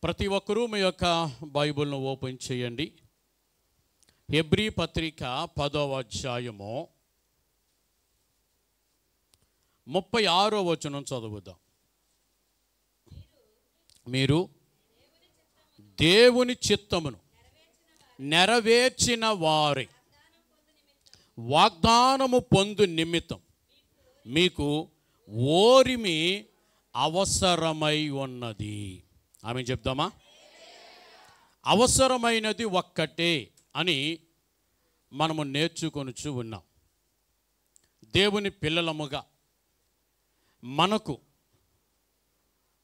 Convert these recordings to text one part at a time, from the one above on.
ప్రతి ఒక్కరూ మీ యొక్క బైబిల్ను ఓపెన్ చేయండి. హెబ్రీ పత్రిక 10వ అధ్యాయము 36వ వచనం చదువుదాం. మీరు దేవుని చిత్తమును నెరవేర్చిన వారి వాగ్దానము పొందు నిమిత్తం మీకు ఓరిమి అవసరమై ఉన్నది. ఆమె చెప్దామా? అవసరమైనది ఒక్కటే అని మనము నేర్చుకొనుచు ఉన్నాం. దేవుని పిల్లలముగా మనకు,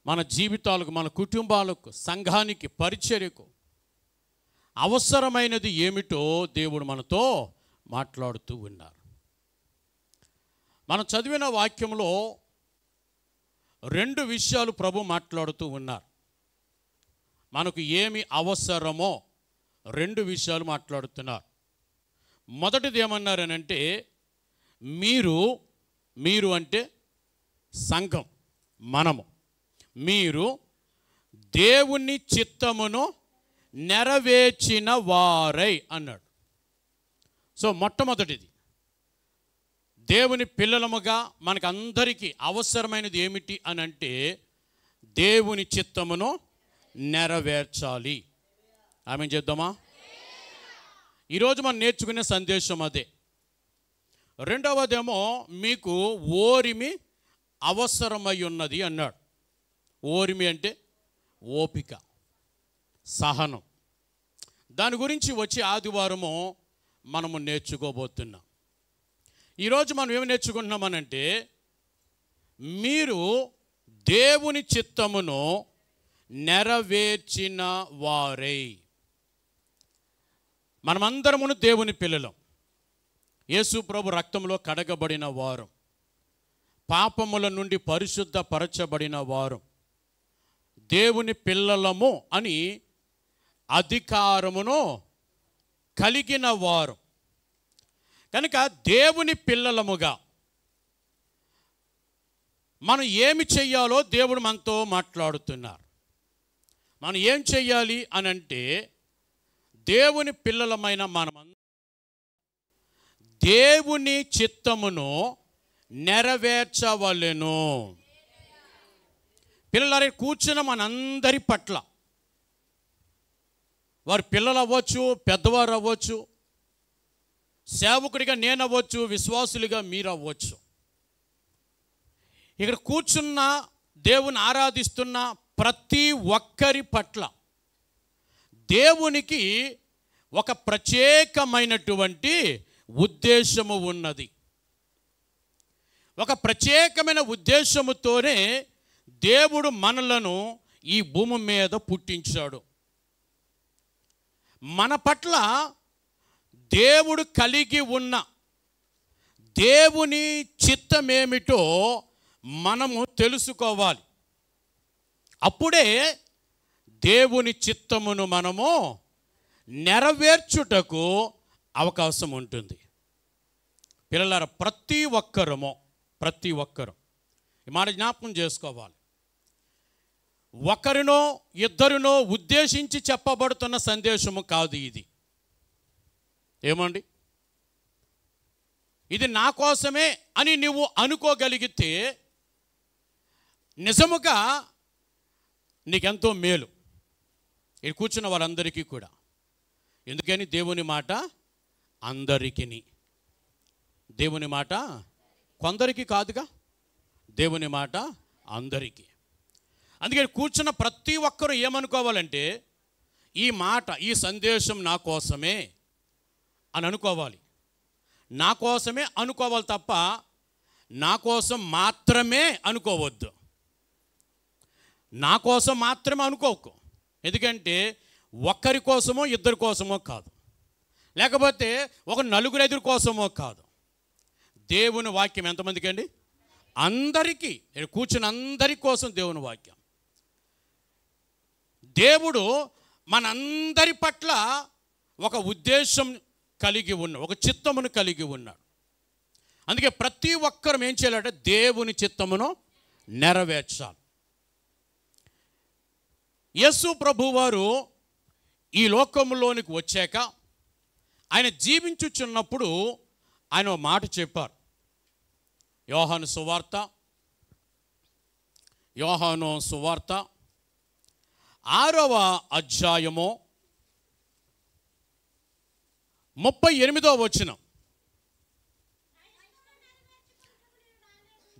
మన జీవితాలకు, మన కుటుంబాలకు, సంఘానికి, పరిచర్యకు అవసరమైనది ఏమిటో దేవుడు మనతో మాట్లాడుతూ ఉన్నారు. మనం చదివిన వాక్యంలో 2 విషయాలు ప్రభు మాట్లాడుతూ ఉన్నారు. మనకు ఏమి అవసరమో 2 విషయాలు మాట్లాడుతున్నారు. మొదటిది ఏమన్నారనంటే, మీరు అంటే సంఘం, మనము, మీరు దేవుని చిత్తమును నెరవేర్చిన వారై అన్నాడు. సో మొట్టమొదటిది, దేవుని పిల్లలముగా మనకందరికీ అవసరమైనది ఏమిటి అని అంటే, దేవుని చిత్తమును నెరవేర్చాలి. ఆమె చేద్దామా? ఈరోజు మనం నేర్చుకునే సందేశం అదే. రెండవదేమో, మీకు ఓరిమి అవసరమై ఉన్నది అన్నాడు. ఓరిమి అంటే ఓపిక, సహనం. దాని గురించి వచ్చే ఆదివారము మనము నేర్చుకోబోతున్నాం. ఈరోజు మనం ఏమి నేర్చుకుంటున్నామనంటే, మీరు దేవుని చిత్తమును నెరవేర్చిన వారై. మనమందరమును దేవుని పిల్లలం. యేసు ప్రభు రక్తంలో కడగబడిన వారు, పాపముల నుండి పరిశుద్ధపరచబడిన వారు, దేవుని పిల్లలము అని అధికారమును కలిగిన వారు. కనుక దేవుని పిల్లలముగా మనం ఏమి చెయ్యాలో దేవుడు మనతో మాట్లాడుతున్నారు. మనం ఏం చెయ్యాలి అని అంటే, దేవుని పిల్లలమైన మనం దేవుని చిత్తమును నెరవేర్చవలెను. పిల్లలు కూర్చున్న మనందరి పట్ల, వారు పిల్లలు అవ్వచ్చు, పెద్దవారు అవ్వచ్చు, సేవకుడిగా నేను అవ్వచ్చు, విశ్వాసులుగా మీరు అవ్వచ్చు. ఇక్కడ కూర్చున్న, దేవుని ఆరాధిస్తున్న ప్రతి ఒక్కరి పట్ల దేవునికి ఒక ప్రత్యేకమైనటువంటి ఉద్దేశము ఉన్నది. ఒక ప్రత్యేకమైన ఉద్దేశముతోనే దేవుడు మనలను ఈ భూమి మీద పుట్టించాడు. మన పట్ల దేవుడు కలిగి ఉన్న దేవుని చిత్తమేమిటో మనము తెలుసుకోవాలి. అప్పుడే దేవుని చిత్తమును మనము నెరవేర్చుటకు అవకాశం ఉంటుంది. పిల్లలారా, ప్రతి ఒక్కరు ఈ మాట జ్ఞాపకం చేసుకోవాలి. ఒకరినో ఇద్దరినో ఉద్దేశించి చెప్పబడుతున్న సందేశము కాదు ఇది. ఏమండి? ఇది నా కోసమే అని నువ్వు అనుకోగలిగితే నిజముగా నీకెంతో మేలు. ఇక్కడ కూర్చున్న వారందరికీ కూడా. ఎందుకని? దేవుని మాట అందరికీ. దేవుని మాట కొందరికి కాదుగా, దేవుని మాట అందరికీ. అందుకని కూర్చున్న ప్రతి ఒక్కరూ ఏమనుకోవాలంటే, ఈ మాట, ఈ సందేశం నా కోసమే అని అనుకోవాలి. నా కోసమే అనుకోవాలి తప్ప నా కోసం మాత్రమే అనుకోవద్దు. నా కోసం మాత్రమే అనుకోకు. ఎందుకంటే ఒక్కరి కోసమో ఇద్దరి కోసమో కాదు, లేకపోతే ఒక 4-5 కోసమో కాదు. దేవుని వాక్యం ఎంతమందికి అండి? అందరికీ. కూర్చుని అందరి కోసం దేవుని వాక్యం. దేవుడు మనందరి పట్ల ఒక ఉద్దేశం కలిగి ఉన్న, ఒక చిత్తమును కలిగి ఉన్నాడు. అందుకే ప్రతి ఒక్కరు ఏం చేయాలంటే దేవుని చిత్తమును నెరవేర్చాలి. యేసు ప్రభువారు ఈ లోకంలోనికి వచ్చాక ఆయన జీవించుచున్నప్పుడు ఆయన ఒక మాట చెప్పారు. యోహాను సువార్త 6వ అధ్యాయము 38వ వచనం.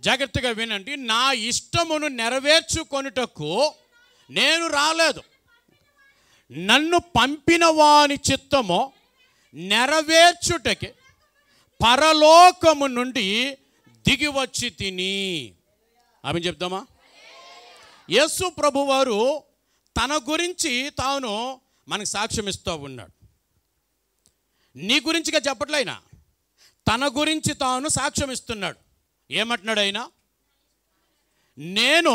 జాగ్రత్తగా వినండి. నా ఇష్టమును నెరవేర్చుకొనుటకు నేను రాలేదు, నన్ను పంపిన వాని చిత్తము నెరవేర్చుటకి పరలోకము నుండి దిగి వచ్చి తిని. ఆమె చెప్దామా? యేసు ప్రభువారు తన గురించి తాను మనకు సాక్ష్యం ఇస్తూ ఉన్నాడు. నీ గురించిగా చెప్పట్లే, ఆయన తన గురించి తాను సాక్ష్యం ఇస్తున్నాడు. ఏమంటున్నాడు ఆయన? నేను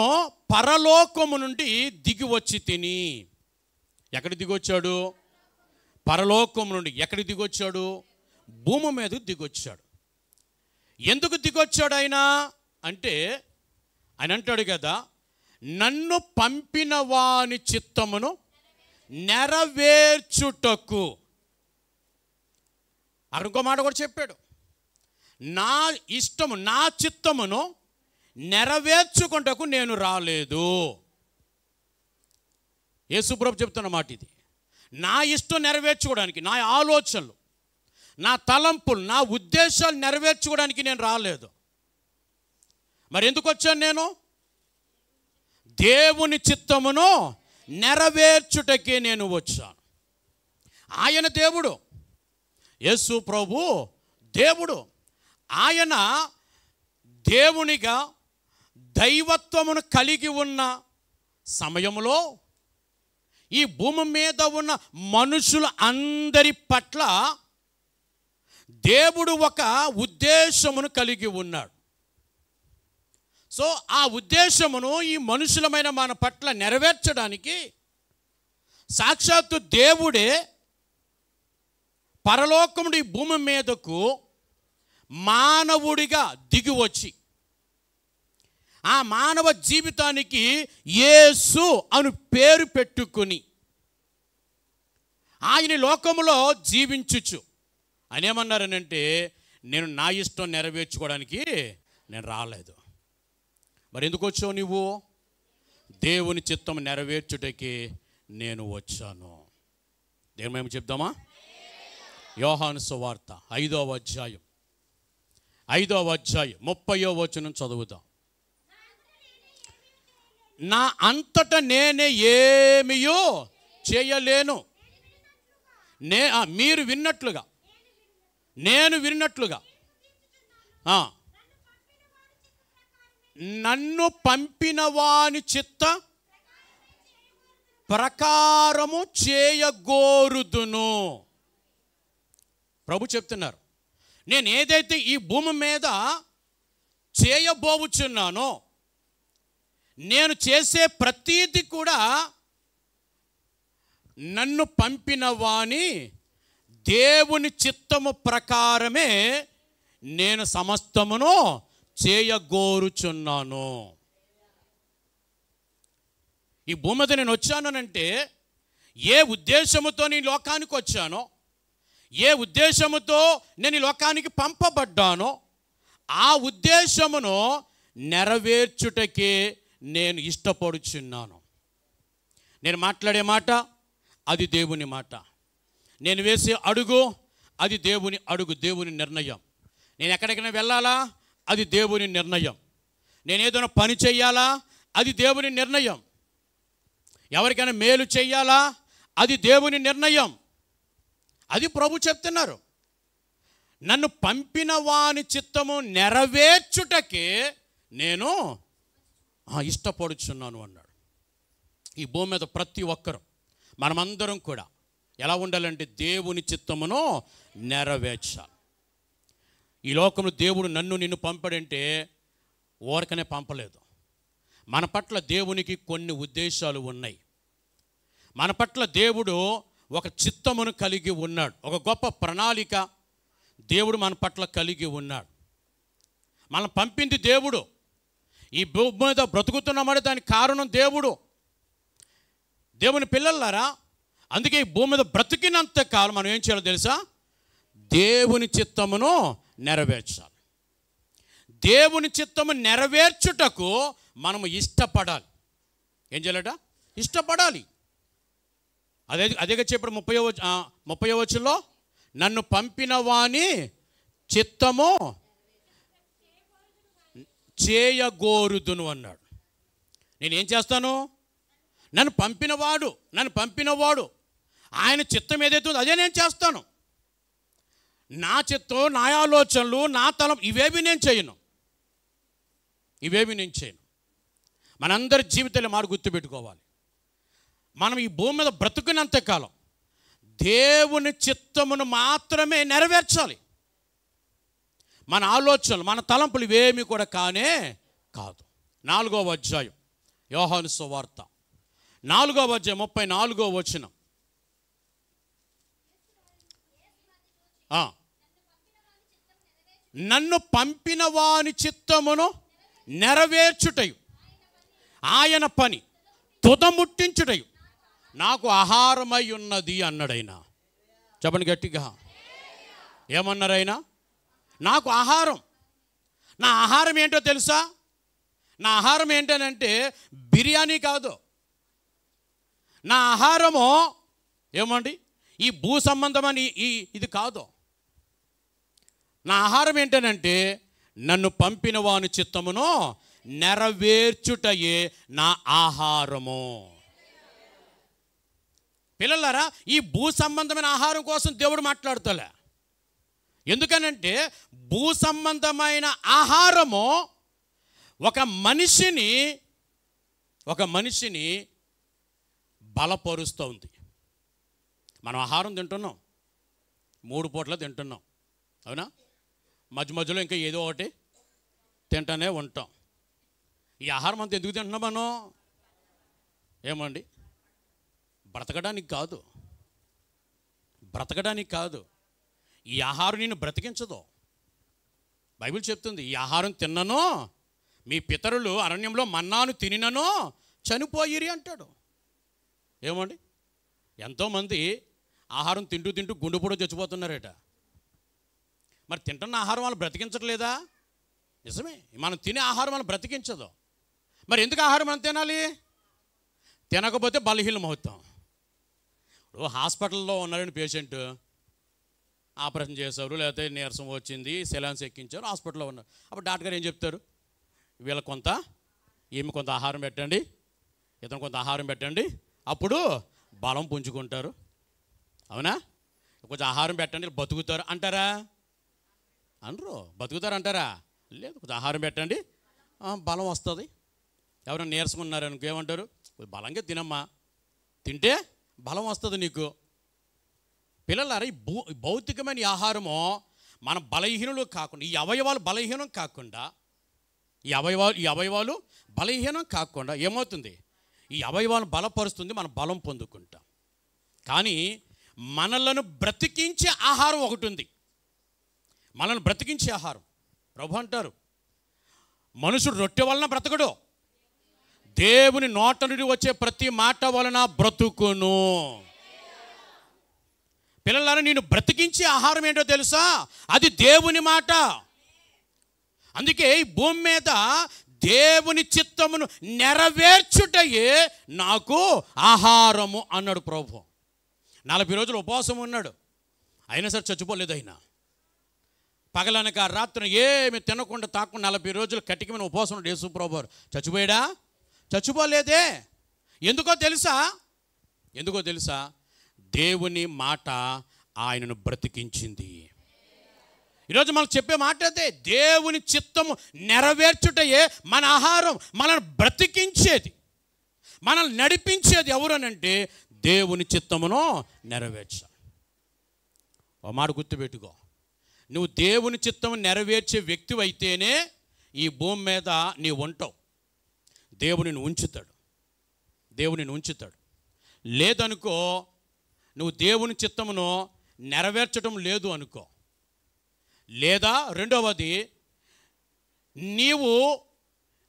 పరలోకము నుండి దిగి వచ్చి తిని. ఎక్కడికి దిగొచ్చాడు? పరలోకం నుండి. ఎక్కడికి దిగొచ్చాడు? భూమి మీద దిగొచ్చాడు. ఎందుకు దిగొచ్చాడు ఆయన అంటే, ఆయన అంటాడు కదా, నన్ను పంపిన వాని చిత్తమును నెరవేర్చుటకు. అక్కడ ఇంకో మాట కూడా చెప్పాడు, నా ఇష్టము నా చిత్తమును నెరవేర్చుకుంటకు నేను రాలేదు. యేసుప్రభు చెప్తున్న మాట ఇది. నా ఇష్టం నెరవేర్చుకోవడానికి, నా ఆలోచనలు, నా తలంపులు, నా ఉద్దేశాలు నెరవేర్చుకోవడానికి నేను రాలేదు. మరి ఎందుకు వచ్చాను నేను? దేవుని చిత్తమును నెరవేర్చుటకే నేను వచ్చాను. ఆయన దేవుడు, యేసు ప్రభు దేవుడు. ఆయన దేవునిగా దైవత్వమును కలిగి ఉన్న సమయంలో ఈ భూమి మీద ఉన్న మనుషుల అందరి పట్ల దేవుడు ఒక ఉద్దేశమును కలిగి ఉన్నాడు. సో ఆ ఉద్దేశమును ఈ మనుషులమైన మన పట్ల నెరవేర్చడానికి సాక్షాత్తు దేవుడే పరలోకముడి భూమి మీదకు మానవుడిగా దిగి వచ్చి ఆ మానవ జీవితానికి యేసు అను పేరు పెట్టుకుని ఆయన లోకములో జీవించుచు ఆయన ఏమన్నారనంటే, నేను నా ఇష్టం నెరవేర్చుకోవడానికి నేను రాలేదు. మరి ఎందుకు వచ్చావు నువ్వు? దేవుని చిత్తం నెరవేర్చుటకి నేను వచ్చాను. దేవుని మేము చెప్దామా? యోహాను సువార్త 5వ అధ్యాయం 30వ వచనం చదువుదాం. నా అంతటా నేనే ఏమియో చేయలేను, మీరు విన్నట్లుగా, నేను విన్నట్లుగా నన్ను పంపిన వాని చిత్త ప్రకారము చేయగోరుదును. ప్రభు చెప్తున్నారు, నేను ఏదైతే ఈ భూమి మీద చేయబోచున్నానో, నేను చేసే ప్రతీది కూడా నన్ను పంపిన వాని దేవుని చిత్తము ప్రకారమే నేను సమస్తమును చేయగోరుచున్నాను. ఈ భూమి మీద నేను వచ్చానంటే ఏ ఉద్దేశముతో నేను లోకానికి వచ్చానో, ఏ ఉద్దేశముతో నేను ఈ లోకానికి పంపబడ్డానో ఆ ఉద్దేశమును నెరవేర్చుటకే నేను ఇష్టపడుచున్నాను. నేను మాట్లాడే మాట అది దేవుని మాట, నేను వేసే అడుగు అది దేవుని అడుగు, దేవుని నిర్ణయం. నేను ఎక్కడికైనా వెళ్ళాలా అది దేవుని నిర్ణయం. నేను ఏదైనా పని చెయ్యాలా అది దేవుని నిర్ణయం. ఎవరికైనా మేలు చెయ్యాలా అది దేవుని నిర్ణయం. అది ప్రభు చెప్తున్నారు, నన్ను పంపిన వాని చిత్తము నెరవేర్చుటకే నేను ఇష్టపడుచున్నాను అన్నాడు. ఈ భూమి మీద ప్రతి ఒక్కరు మనమందరం కూడా ఎలా ఉండాలంటే దేవుని చిత్తమును నెరవేర్చాలి. ఈ లోకంలో దేవుడు నన్ను నిన్ను పంపడంటే ఊరకనే పంపలేదు. మన పట్ల దేవునికి కొన్ని ఉద్దేశాలు ఉన్నాయి. మన పట్ల దేవుడు ఒక చిత్తమును కలిగి ఉన్నాడు, ఒక గొప్ప ప్రణాళిక దేవుడు మన పట్ల కలిగి ఉన్నాడు. మనం పంపింది దేవుడు. ఈ భూమి మీద బ్రతుకుతున్నామంటే దానికి కారణం దేవుడు. దేవుని పిల్లలారా, అందుకే ఈ భూమి మీద బ్రతికినంత కాలం మనం ఏం చేయాలో తెలుసా? దేవుని చిత్తమును నెరవేర్చాలి. దేవుని చిత్తము నెరవేర్చుటకు మనము ఇష్టపడాలి. ఏం చేయాలట? ఇష్టపడాలి. అదేగా చెప్పాడు 30వ వచనంలో, నన్ను పంపిన వాని చిత్తము చేయగోరుదును అన్నాడు. నేనేం చేస్తాను? నన్ను పంపినవాడు ఆయన చిత్తం ఏదైతే ఉందో అదే నేను చేస్తాను. నా చిత్తం, నా ఆలోచనలు, నా తలం ఇవేవి నేను చేయను. మనందరి జీవితాలు మాట గుర్తుపెట్టుకోవాలి. మనం ఈ భూమి మీద బ్రతుకున్నంత కాలం దేవుని చిత్తమును మాత్రమే నెరవేర్చాలి. మన ఆలోచనలు, మన తలంపులు ఇవేమీ కూడా కానే కాదు. 4వ అధ్యాయం యోహాను సువార్త 4వ అధ్యాయం 34వ వచనం. నన్ను పంపిన వాని చిత్తమును నెరవేర్చుటయు ఆయన పని తుదముట్టించుటయు నాకు ఆహారమై ఉన్నది అన్నాడైనా. చెప్పండి గట్టిగా. ఏమన్నారైనా? నాకు ఆహారం. నా ఆహారం ఏంటో తెలుసా? నా ఆహారం ఏంటనంటే బిర్యానీ కాదు. నా ఆహారము ఏమండి ఈ భూ సంబంధమని ఇది కాదు. నా ఆహారం ఏంటనంటే నన్ను పంపిన వాని చిత్తమును నెరవేర్చుటయే నా ఆహారము. పిల్లలారా, ఈ భూ సంబంధమైన ఆహారం కోసం దేవుడు మాట్లాడతలే. ఎందుకనంటే భూ సంబంధమైన ఆహారము ఒక మనిషిని బలపరుస్తుంది. మనం ఆహారం తింటున్నాం, 3 పూట్ల తింటున్నాం, అవునా? మధ్యలో ఇంకా ఏదో ఒకటి తింటూనే ఉంటాం. ఈ ఆహారం అంతా ఎందుకు తింటున్నాం మనం? ఏమండి? బ్రతకడానికి కాదు. ఈ ఆహారం నిన్ను బ్రతికించదు. బైబిల్ చెప్తుంది, ఈ ఆహారం తిన్ననో మీ పితరులు అరణ్యంలో మన్నాను తినిననో చనిపోయిరి అంటాడు. ఏమండి? ఎంతోమంది ఆహారం తింటూ గుండెపోటు చచ్చిపోతున్నారట. మరి తింటున్న ఆహారం వాళ్ళు బ్రతికించట్లేదా? నిజమే, మనం తినే ఆహారం వాళ్ళు బ్రతికించదు. మరి ఎందుకు ఆహారం మనం తినాలి? తినకపోతే బలహీనం అవుతాం. ఇప్పుడు హాస్పిటల్లో ఉన్నారని పేషెంట్, ఆపరేషన్ చేశారు, లేకపోతే నీరసం వచ్చింది, సెలాన్స్ ఎక్కించారు, హాస్పిటల్లో ఉన్నారు. అప్పుడు డాక్టర్ గారు ఏం చెప్తారు? ఈమె కొంత ఆహారం పెట్టండి, ఇతను కొంత ఆహారం పెట్టండి, అప్పుడు బలం పుంజుకుంటారు. అవునా? కొంచెం ఆహారం పెట్టండి బతుకుతారు అంటారా? అనరు. బతుకుతారు అంటారా? లేదు. కొంచెం ఆహారం పెట్టండి బలం వస్తుంది. ఎవరైనా నీరసం ఉన్నారనుకో ఏమంటారు? బలంగా తినమ్మా, తింటే బలం వస్తుంది నీకు. పిల్లలారా, ఈ భౌతికమైన ఈ ఆహారము మన బలహీనులు కాకుండా, ఈ అవయవాలు బలహీనం కాకుండా, బలహీనం కాకుండా ఏమవుతుంది? ఈ అవయవాలను బలపరుస్తుంది, మనం బలం పొందుకుంటాం. కానీ మనలను బ్రతికించే ఆహారం ఒకటి ఉంది. మనల్ని బ్రతికించే ఆహారం. ప్రభు అంటారు, మనుషుడు రొట్టె వలన బ్రతకడు, దేవుని నోట నుండి వచ్చే ప్రతి మాట వలన బ్రతుకును. పిల్లలారా, నేను బ్రతికించే ఆహారం ఏంటో తెలుసా? అది దేవుని మాట. అందుకే ఈ భూమి మీద దేవుని చిత్తమును నెరవేర్చుటయే నాకు ఆహారము అన్నాడు ప్రభు. 40 రోజులు ఉపవాసం ఉన్నాడు, అయినా సరే చచ్చిపోలేదు. అయినా పగలనక రాత్రి ఏమి తినకుండా తాకుండా 40 రోజులు కటికమైన ఉపవాసం ఉన్నాడు యేసు ప్రభు. చచ్చిపోయాడా? చచ్చిపోలేదే. ఎందుకో తెలుసా? దేవుని మాట ఆయనను బ్రతికించింది. ఈరోజు మనం చెప్పే మాట అదే, దేవుని చిత్తము నెరవేర్చుటయే మన ఆహారం. మనల్ని బ్రతికించేది, మనల్ని నడిపించేది ఎవరనంటే దేవుని చిత్తమును నెరవేర్చాలి. ఓ మాట గుర్తుపెట్టుకో, నువ్వు దేవుని చిత్తము నెరవేర్చే వ్యక్తి అయితేనే ఈ భూమి మీద నీవు ఉంటావు. దేవునిని ఉంచుతాడు. లేదనుకో, నువ్వు దేవుని చిత్తమును నెరవేర్చడం లేదు అనుకో, లేదా రెండవది నీవు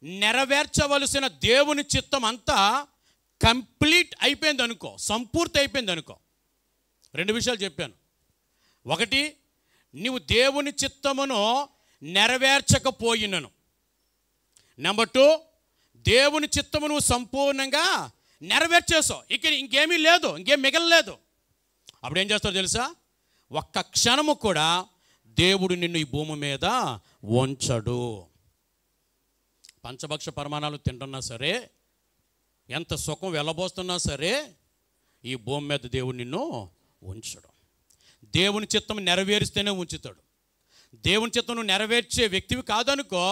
నెరవేర్చవలసిన దేవుని చిత్తం అంతా కంప్లీట్ అయిపోయింది అనుకో, సంపూర్తి అయిపోయింది అనుకో. రెండు విషయాలు చెప్పాను. ఒకటి, నీవు దేవుని చిత్తమును నెరవేర్చకపోయినను. నెంబర్ 2, దేవుని చిత్తము నువ్వు సంపూర్ణంగా నెరవేర్చేసావు, ఇక ఇంకేమీ లేదు, ఇంకేం మిగలలేదు. అప్పుడు ఏం చేస్తావు తెలుసా? ఒక్క క్షణము కూడా దేవుడు నిన్ను ఈ భూమి మీద ఉంచడు. పంచభక్ష పరమాణాలు తింటున్నా సరే, ఎంత సుఖం వెళ్ళబోస్తున్నా సరే, ఈ భూమి మీద దేవుడు నిన్ను ఉంచడు. దేవుని చిత్తం నెరవేరిస్తేనే ఉంచుతాడు. దేవుని చిత్తం నువ్వు నెరవేర్చే వ్యక్తివి కాదనుకో,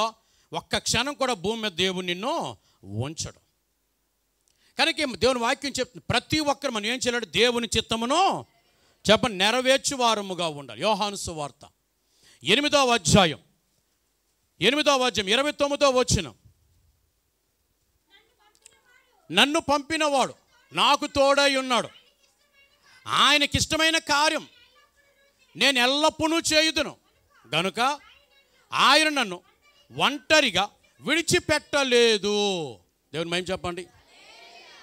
ఒక్క క్షణం కూడా భూమి మీద దేవుడు నిన్ను ఉంచడు. కనుక దేవుని వాక్యం చెప్తుంది, ప్రతి ఒక్కరు మనం ఏం చేయాలి? దేవుని చిత్తమును చెప్పండి నెరవేర్చు వారముగా ఉండాలి. యోహాను సువార్త 8వ అధ్యాయం 29వ వచనం. నన్ను పంపినవాడు నాకు తోడై ఉన్నాడు, ఆయనకిష్టమైన కార్యం నేను ఎల్లప్పుడూ చేయుదును గనుక ఆయన నన్ను ఒంటరిగా విడిచిపెట్టలేదు. దేవుని మహిమ చెప్పండి.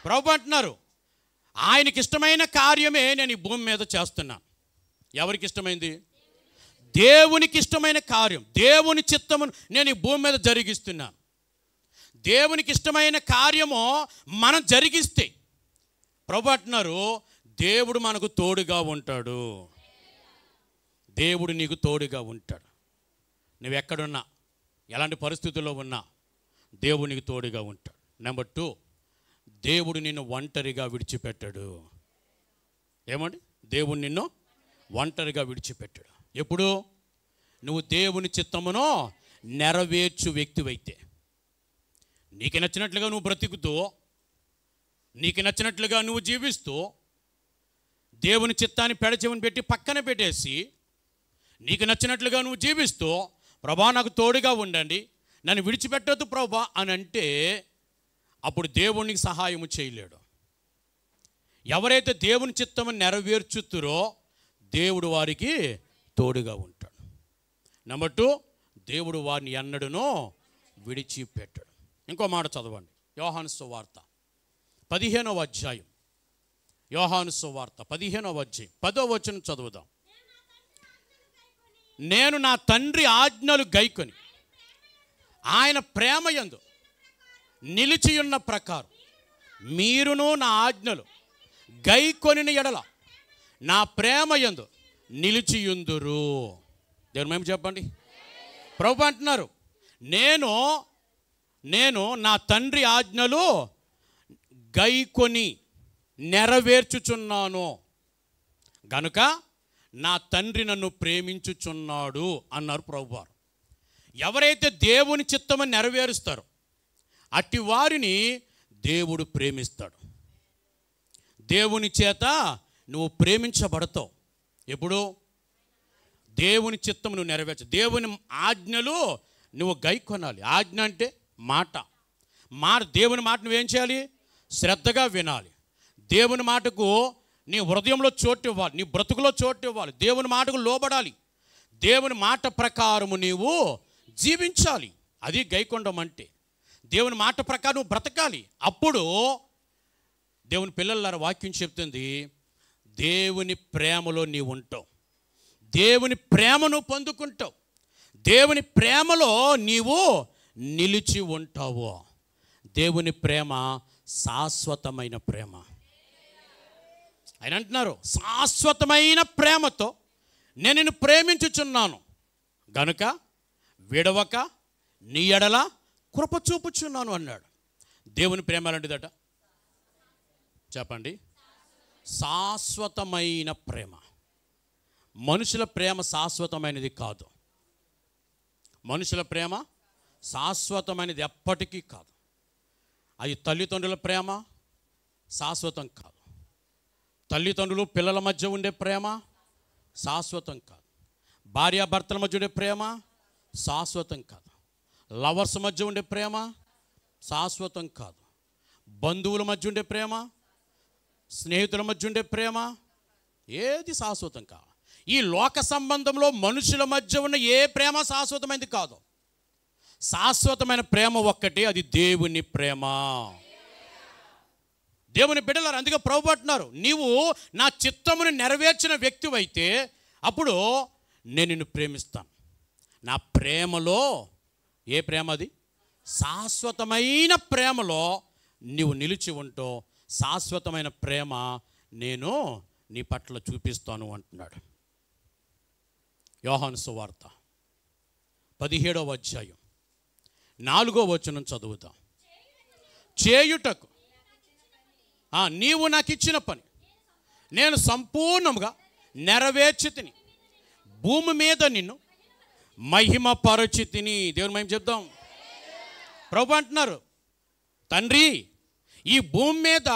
ప్రభు అంటున్నారు, ఆయనకి ఇష్టమైన కార్యమే నేను ఈ భూమి మీద చేస్తున్నాను. ఎవరికి ఇష్టమైంది? దేవునికి ఇష్టమైన కార్యం, దేవుని చిత్తమును నేను ఈ భూమి మీద జరిగిస్తున్నాను. దేవునికి ఇష్టమైన కార్యము మనం జరిగిస్తే ప్రభు అంటున్నారు, దేవుడు మనకు తోడుగా ఉంటాడు. దేవుడు నీకు తోడుగా ఉంటాడు. నువ్వు ఎక్కడున్నా, ఎలాంటి పరిస్థితుల్లో ఉన్నా దేవుడు నీకు తోడుగా ఉంటాడు. నెంబర్ 2, దేవుడు నిన్ను ఒంటరిగా విడిచిపెట్టాడు. ఏమండి? దేవుడు నిన్ను ఒంటరిగా విడిచిపెట్టాడు. ఎప్పుడు? నువ్వు దేవుని చిత్తమును నెరవేర్చు వ్యక్తివైతే. నీకు నచ్చినట్లుగా నువ్వు బ్రతుకుతూ, నీకు నచ్చినట్లుగా నువ్వు జీవిస్తూ, దేవుని చిత్తాన్ని పెడచెవిని పెట్టి పక్కన పెట్టేసి నీకు నచ్చినట్లుగా నువ్వు జీవిస్తూ, ప్రభా నాకు తోడుగా ఉండండి, నన్ను విడిచిపెట్టొద్దు ప్రభా అని అంటే, అప్పుడు దేవునికి సహాయము చేయలేడు. ఎవరైతే దేవుని చిత్తము నెరవేర్చుతురో దేవుడు వారికి తోడుగా ఉంటాడు. నెంబర్ 2, దేవుడు వారిని ఎన్నడూనో విడిచిపెట్టాడు. ఇంకో మాట చదవండి. యోహాను సువార్త 15వ అధ్యాయం. యోహాను సువార్త 15వ అధ్యాయం 10వ వచనం చదువుదాం. నేను నా తండ్రి ఆజ్ఞలు గైకొని ఆయన ప్రేమయందు నిలిచియున్న ప్రకారం మీరును నా ఆజ్ఞలు గైకొనిన ఎడల నా ప్రేమయందు నిలిచియుందురు. దేవుని మహిమ చెప్పండి. ప్రభు అంటున్నారు, నేను నా తండ్రి ఆజ్ఞలు గైకొని నెరవేర్చుచున్నాను గనుక నా తండ్రి నన్ను ప్రేమించుచున్నాడు అన్నారు ప్రభువారు. ఎవరైతే దేవుని చిత్తము నెరవేరుస్తారో అట్టి వారిని దేవుడు ప్రేమిస్తాడు. దేవుని చేత నువ్వు ప్రేమించబడతావు. ఎప్పుడు? దేవుని చిత్తము నువ్వు నెరవేర్చ, దేవుని ఆజ్ఞలు నువ్వు గైకొనాలి. ఆజ్ఞ అంటే మాట. దేవుని మాట నువ్వేం చేయాలి? శ్రద్ధగా వినాలి. దేవుని మాటకు నీ హృదయంలో చోటు ఇవ్వాలి, నీ బ్రతుకులో చోటు ఇవ్వాలి. దేవుని మాటకు లోబడాలి. దేవుని మాట ప్రకారము నీవు జీవించాలి. అది గైకొండం అంటే. దేవుని మాట ప్రకారం నువ్వు బ్రతకాలి. అప్పుడు దేవుని పిల్లల వాక్యం చెప్తుంది, దేవుని ప్రేమలో నీవు ఉంటావు, దేవుని ప్రేమను పొందుకుంటావు, దేవుని ప్రేమలో నీవు నిలిచి ఉంటావు. దేవుని ప్రేమ శాశ్వతమైన ప్రేమ. ఆయన అంటున్నారు, శాశ్వతమైన ప్రేమతో నేను నిన్ను ప్రేమించుచున్నాను గనుక విడవక నీ ఎడల కృప చూపుచున్నాను అన్నాడు. దేవుని ప్రేమ అలాంటిదట. చెప్పండి. శాశ్వతమైన ప్రేమ. మనుషుల ప్రేమ శాశ్వతమైనది కాదు. మనుషుల ప్రేమ శాశ్వతమైనది ఎప్పటికీ కాదు. అది తల్లిదండ్రుల ప్రేమ శాశ్వతం కాదు. తల్లిదండ్రులు పిల్లల మధ్య ఉండే ప్రేమ శాశ్వతం కాదు. భార్యాభర్తల మధ్య ఉండే ప్రేమ శాశ్వతం కాదు. లవర్స్ మధ్య ఉండే ప్రేమ శాశ్వతం కాదు. బంధువుల మధ్య ఉండే ప్రేమ, స్నేహితుల మధ్య ఉండే ప్రేమ ఏది శాశ్వతం కాదు. ఈ లోక సంబంధంలో మనుషుల మధ్య ఉన్న ఏ ప్రేమ శాశ్వతమైనది కాదు. శాశ్వతమైన ప్రేమ ఒక్కటే, అది దేవుని ప్రేమ. దేవుని బిడ్డలారు, అందుకే ప్రభువు అంటున్నారు, నీవు నా చిత్తమును నెరవేర్చిన వ్యక్తివైతే అప్పుడు నేను నిన్ను ప్రేమిస్తాను. నా ప్రేమలో, ఏ ప్రేమ అది? శాశ్వతమైన ప్రేమలో నీవు నిలిచి ఉంటూ శాశ్వతమైన ప్రేమ నేను నీ పట్ల చూపిస్తాను అంటున్నాడు. యోహాను సువార్త 17వ అధ్యాయం 4వ వచనం చదువుతాం. చేయుటకు నీవు నాకు ఇచ్చిన పని నేను సంపూర్ణంగా నెరవేర్చి తిని భూమి మీద నిన్ను మహిమపరచి తిని. దేవుని మహిమ చెప్దాం. ప్రభు అంటున్నారు, తండ్రి, ఈ భూమి మీద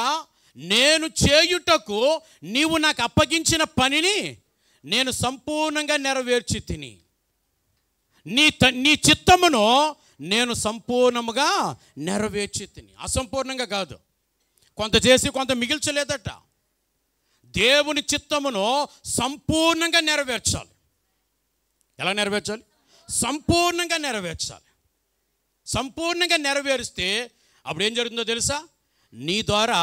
నేను చేయుటకు నీవు నాకు అప్పగించిన పనిని నేను సంపూర్ణంగా నెరవేర్చి తిని. నీ చిత్తమును నేను సంపూర్ణముగా నెరవేర్చి తిని. అసంపూర్ణంగా కాదు, కొంత చేసి కొంత మిగిల్చలేదట. దేవుని చిత్తమును సంపూర్ణంగా నెరవేర్చాలి. ఎలా నెరవేర్చాలి? సంపూర్ణంగా నెరవేర్చాలి. సంపూర్ణంగా నెరవేరిస్తే అప్పుడు ఏం జరుగుతుందో తెలుసా? నీ ద్వారా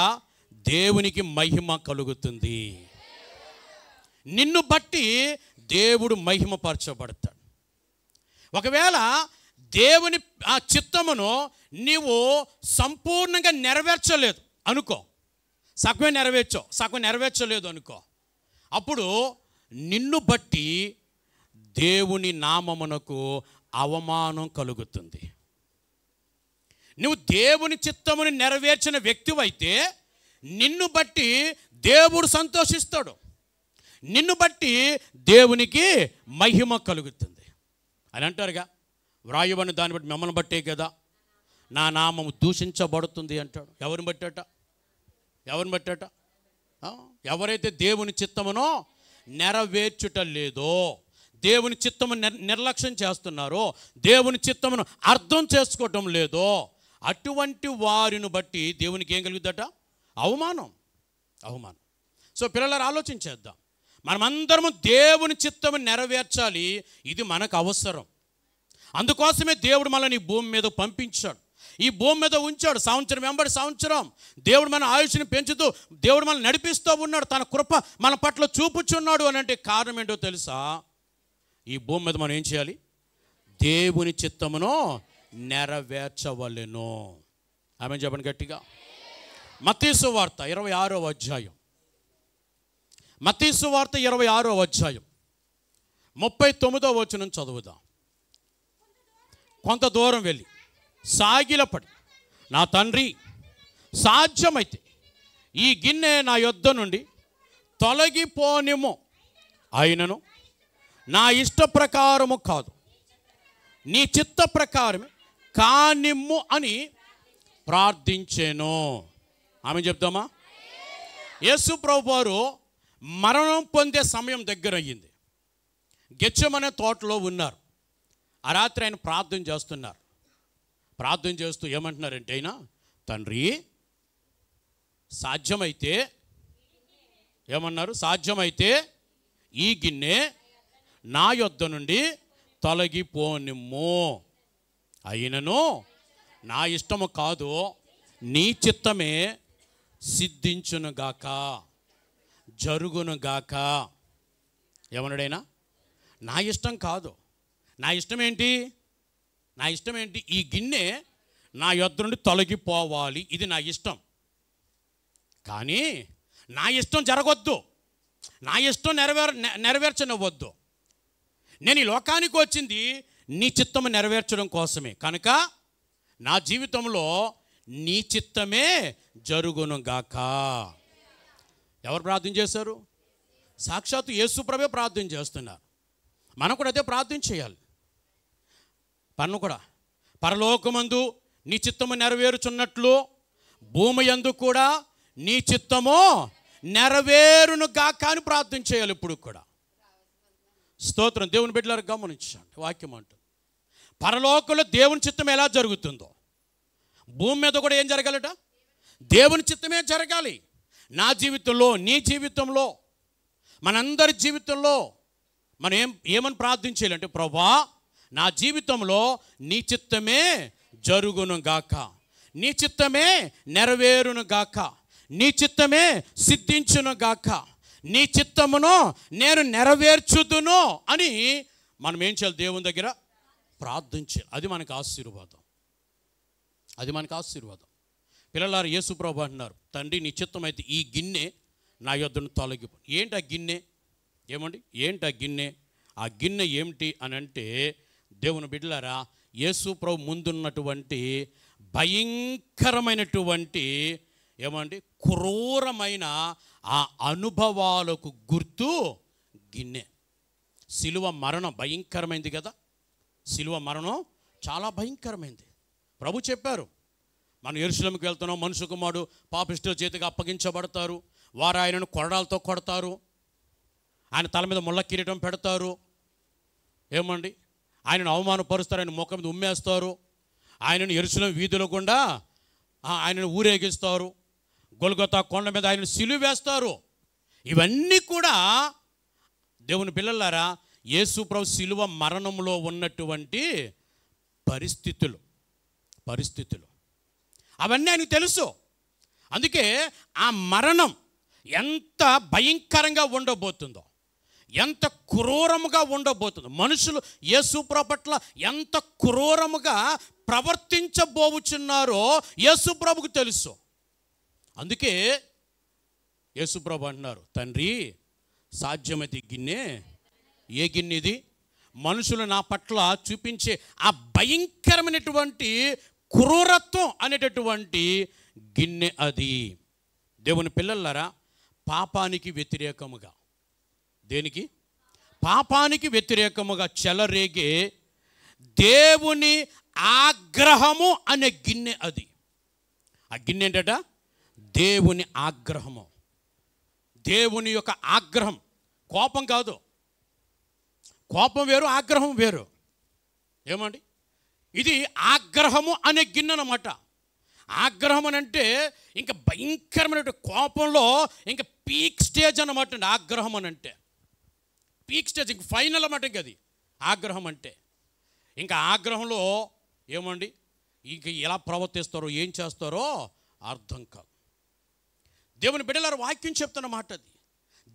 దేవునికి మహిమ కలుగుతుంది. నిన్ను బట్టి దేవుడు మహిమపరచబడతాడు. ఒకవేళ దేవుని ఆ చిత్తమును నీవు సంపూర్ణంగా నెరవేర్చలేదు అనుకో, సగమే నెరవేర్చావు, సగం నెరవేర్చలేదు అనుకో, అప్పుడు నిన్ను బట్టి దేవుని నామమునకు అవమానం కలుగుతుంది. నువ్వు దేవుని చిత్తముని నెరవేర్చిన వ్యక్తివైతే నిన్ను బట్టి దేవుడు సంతోషిస్తాడు, నిన్ను బట్టి దేవునికి మహిమ కలుగుతుంది అని అంటారుగా. వ్రాయబడిన దాన్ని బట్టి మిమ్మల్ని బట్టే కదా నా నామము దూషించబడుతుంది అంటాడు. ఎవరిని బట్టట? ఎవరిని బట్టట? ఎవరైతే దేవుని చిత్తమునో నెరవేర్చుట లేదో, దేవుని చిత్తము నిర్లక్ష్యం చేస్తున్నారో, దేవుని చిత్తమును అర్థం చేసుకోవటం లేదో, అటువంటి వారిని బట్టి దేవునికి ఏం కలుగుద్దట? అవమానం. అవమానం. సో పిల్లలారా, ఆలోచించేద్దాం. మనమందరము దేవుని చిత్తము నెరవేర్చాలి. ఇది మనకు అవసరం. అందుకోసమే దేవుడు మనల్ని ఈ భూమి మీద పంపించాడు, ఈ భూమి మీద ఉంచాడు. సంవత్సరం వెంబడి సంవత్సరం దేవుడు మన ఆయుష్ని పెంచుతూ దేవుడు మనల్ని నడిపిస్తూ ఉన్నాడు. తన కృప మన పట్ల చూపుచున్నాడు అని అంటే కారణం ఏంటో తెలుసా? ఈ భూమి మీద మనం ఏం చేయాలి? దేవుని చిత్తమును నెరవేర్చవలెను. ఆమె చెప్పండి గట్టిగా. మత్తయి సువార్త 26వ అధ్యాయం, మత్తయి సువార్త 26వ అధ్యాయం 39వ వచనం చదువుదాం. కొంత దూరం వెళ్ళి సాగిలపడి, నా తండ్రి, సాధ్యమైతే ఈ గిన్నె నా యొద్ద నుండి తొలగిపోనిమ్ము, అయినను నా ఇష్ట ప్రకారము కాదు, నీ చిత్త ప్రకారమే కానిమ్ము అని ప్రార్థించెను. ఆమె చెప్తామా? యేసు ప్రభువారు మరణం పొందే సమయం దగ్గర అయ్యింది. గెత్సెమనే తోటలో ఉన్నారు. ఆ రాత్రి ఆయన ప్రార్థన చేస్తున్నారు. ప్రార్థన చేస్తూ ఏమంటున్నారంటే, అయినా తండ్రి, సాధ్యమైతే, ఏమన్నారు? సాధ్యమైతే ఈ గిన్నె నా యొద్ద నుండి తొలగిపోనిమ్ము, అయినను నా ఇష్టము కాదు, నీ చిత్తమే సిద్ధించునుగాక, జరుగునుగాక. ఏమన్నాడైనా? నా ఇష్టం కాదు. నా ఇష్టం ఏంటి? నా ఇష్టం ఏంటి? ఈ గిన్నె నా యొద్ద నుండి తొలగిపోవాలి, ఇది నా ఇష్టం. కానీ నా ఇష్టం జరగొద్దు, నా ఇష్టం నెరవేర్చనివ్వద్దు. నేను ఈ లోకానికి వచ్చింది నీ చిత్తము నెరవేర్చడం కోసమే. కనుక నా జీవితంలో నీ చిత్తమే జరుగునుగాక. ఎవరు ప్రార్థన చేశారు? సాక్షాత్తు యేసు ప్రభువే ప్రార్థన చేస్తున్నారు. మనం కూడా అదే ప్రార్థన చేయాలి. పన్ను కూడా పరలోకమందు నీ చిత్తము నెరవేరుచున్నట్లు భూమి యందు కూడా నీ చిత్తము నెరవేరునుగాక అని ప్రార్థన చేయాలి ఇప్పుడు కూడా. స్తోత్రం. దేవుని బిడ్డలారా గమనించండి, వాక్యం అంటుంది పరలోకంలో దేవుని చిత్తం ఎలా జరుగుతుందో భూమి మీద కూడా ఏం జరగాలట? దేవుని చిత్తమే జరగాలి. నా జీవితంలో, నీ జీవితంలో, మనందరి జీవితంలో మనం ఏమని ప్రార్థించాలంటే, ప్రభువా నా జీవితంలో నీ చిత్తమే జరుగును గాక, నీ చిత్తమే నెరవేరును గాక, నీ చిత్తమే సిద్ధించునుగాక, నీ చిత్తమును నేను నెరవేర్చుదును అని మనం ఏం చేయాలి? దేవుని దగ్గర ప్రార్థించాలి. అది మనకు ఆశీర్వాదం, అది మనకు ఆశీర్వాదం. పిల్లలారు, యేసు ప్రభువు అంటున్నారు, తండ్రి నీ చిత్తం అయితే ఈ గిన్నె నా యొద్దను తొలగిపో. ఏంటి ఆ గిన్నె? ఏమండి, ఏంటి ఆ గిన్నె? ఆ గిన్నె ఏమిటి అని అంటే, దేవుని బిడ్డలారా, యేసు ప్రభు ముందున్నటువంటి భయంకరమైనటువంటి ఏమండి క్రూరమైన ఆ అనుభవాలకు గుర్తు గిన్నె. సిలువ మరణం భయంకరమైంది కదా, సిలువ మరణం చాలా భయంకరమైంది. ప్రభు చెప్పారు, మనం యెరూషలేముకి వెళ్తున్నాం, మనుష్య కుమారుడు పాపిష్టుల చేతికి అప్పగించబడతారు, వారు ఆయనను కొరడాలతో కొడతారు, ఆయన తల మీద ముళ్ళ కిరీటం పెడతారు, ఏమండి ఆయనను అవమానపరుస్తారు, ఆయన ముఖం మీద ఉమ్మేస్తారు, ఆయనను యెరూషలేము వీధుల గుండా ఆయనను ఊరేగిస్తారు, గొల్గొతా కొండ మీద ఆయనను సిలువ వేస్తారు. ఇవన్నీ కూడా దేవుని పిల్లలారా యేసు ప్రభు సిలువ మరణంలో ఉన్నటువంటి పరిస్థితులు అవన్నీ ఆయనకు తెలుసు. అందుకే ఆ మరణం ఎంత భయంకరంగా ఉండబోతుందో, ఎంత క్రూరముగా ఉండబోతుందో, మనుషులు యేసు ప్రభు పట్ల ఎంత క్రూరముగా ప్రవర్తించబోచున్నారో యేసు ప్రభుకు తెలుసు. అందుకే యేసు ప్రభు అంటున్నారు, తండ్రి సాధ్యమైతే గిన్నె, ఏ గిన్నె ఇది? మనుషులు నా పట్ల చూపించే ఆ భయంకరమైనటువంటి క్రూరత్వం అనేటటువంటి గిన్నె అది. దేవుని పిల్లలారా, పాపానికి వ్యతిరేకముగా, దేనికి? పాపానికి వ్యతిరేకముగా చెలరేగే దేవుని ఆగ్రహము అనే గిన్నె అది. ఆ గిన్నె ఏంటట? దేవుని ఆగ్రహము. దేవుని యొక్క ఆగ్రహం, కోపం కాదు. కోపం వేరు, ఆగ్రహం వేరు. ఏమండి, ఇది ఆగ్రహము అనే గిన్నె అన్నమాట. ఆగ్రహం అని అంటే ఇంకా భయంకరమైన కోపంలో ఇంకా పీక్ స్టేజ్ అన్నమాట అండి. ఆగ్రహం అని అంటే పీక్ స్టేజ్, ఇంక ఫైనల్ అన్నమాట. ఇంక అది ఆగ్రహం అంటే. ఇంకా ఆగ్రహంలో ఏమండి ఇంక ఎలా ప్రవర్తిస్తారో ఏం చేస్తారో అర్థం కాదు. దేవుని బిడ్డలారా, వాక్యం చెప్తున్నమాట అది.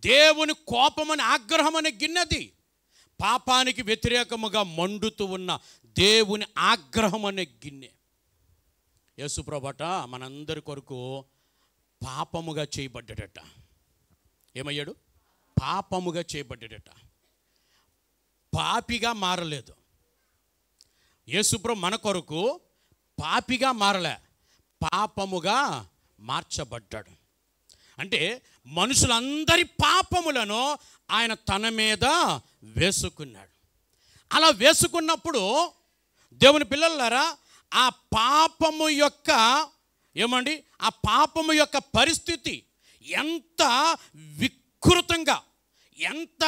దేవుని కోపం అని ఆగ్రహం అనే గిన్నెది. పాపానికి వ్యతిరేకముగా మండుతూ ఉన్న దేవుని ఆగ్రహం అనే గిన్నె. యేసు ప్రభుట మనందరి కొరకు పాపముగా చేయబడ్డాడట. ఏమయ్యాడు? పాపముగా చేయబడ్డాడట. పాపిగా మారలేదు. యేసు ప్రభు మన కొరకు పాపిగా మారలే, పాపముగా మార్చబడ్డాడు. అంటే మనుషులందరి పాపములను ఆయన తన మీద వేసుకున్నాడు. అలా వేసుకున్నప్పుడు దేవుని పిల్లలారా, ఆ పాపము యొక్క ఏమండి ఆ పాపము యొక్క పరిస్థితి ఎంత వికృతంగా, ఎంత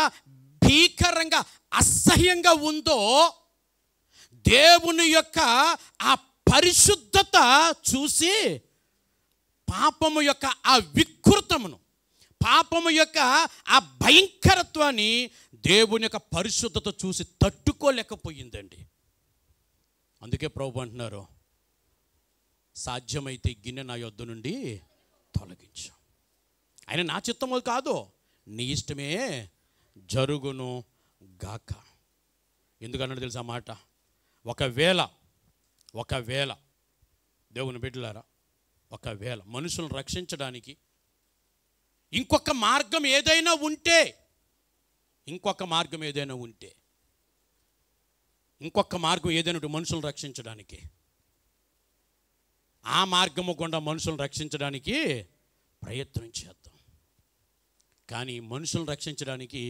భీకరంగా, అసహ్యంగా ఉందో దేవుని యొక్క ఆ పరిశుద్ధత చూసి పాపము యొక్క ఆ వికృతమును, పాపము యొక్క ఆ భయంకరత్వాన్ని దేవుని యొక్క పరిశుద్ధత చూసి తట్టుకోలేకపోయిందండి. అందుకే ప్రభు అంటున్నారు, సాధ్యమైతే గిన్నె నా యొద్ద నుండి తొలగించు. ఆయన నా చిత్తము కాదు, నీ ఇష్టమే జరుగును గాక. ఎందుకన్నాడు తెలుసా మాట? ఒకవేళ దేవుని బిడ్డలారా, ఒకవేళ మనుషులను రక్షించడానికి ఇంకొక మార్గం ఏదైనా ఉంటే, ఇంకొక మార్గం ఏదైనా మనుషులను రక్షించడానికి, ఆ మార్గము గుండా మనుషులను రక్షించడానికి ప్రయత్నం చేద్దాం. కానీ మనుషులను రక్షించడానికి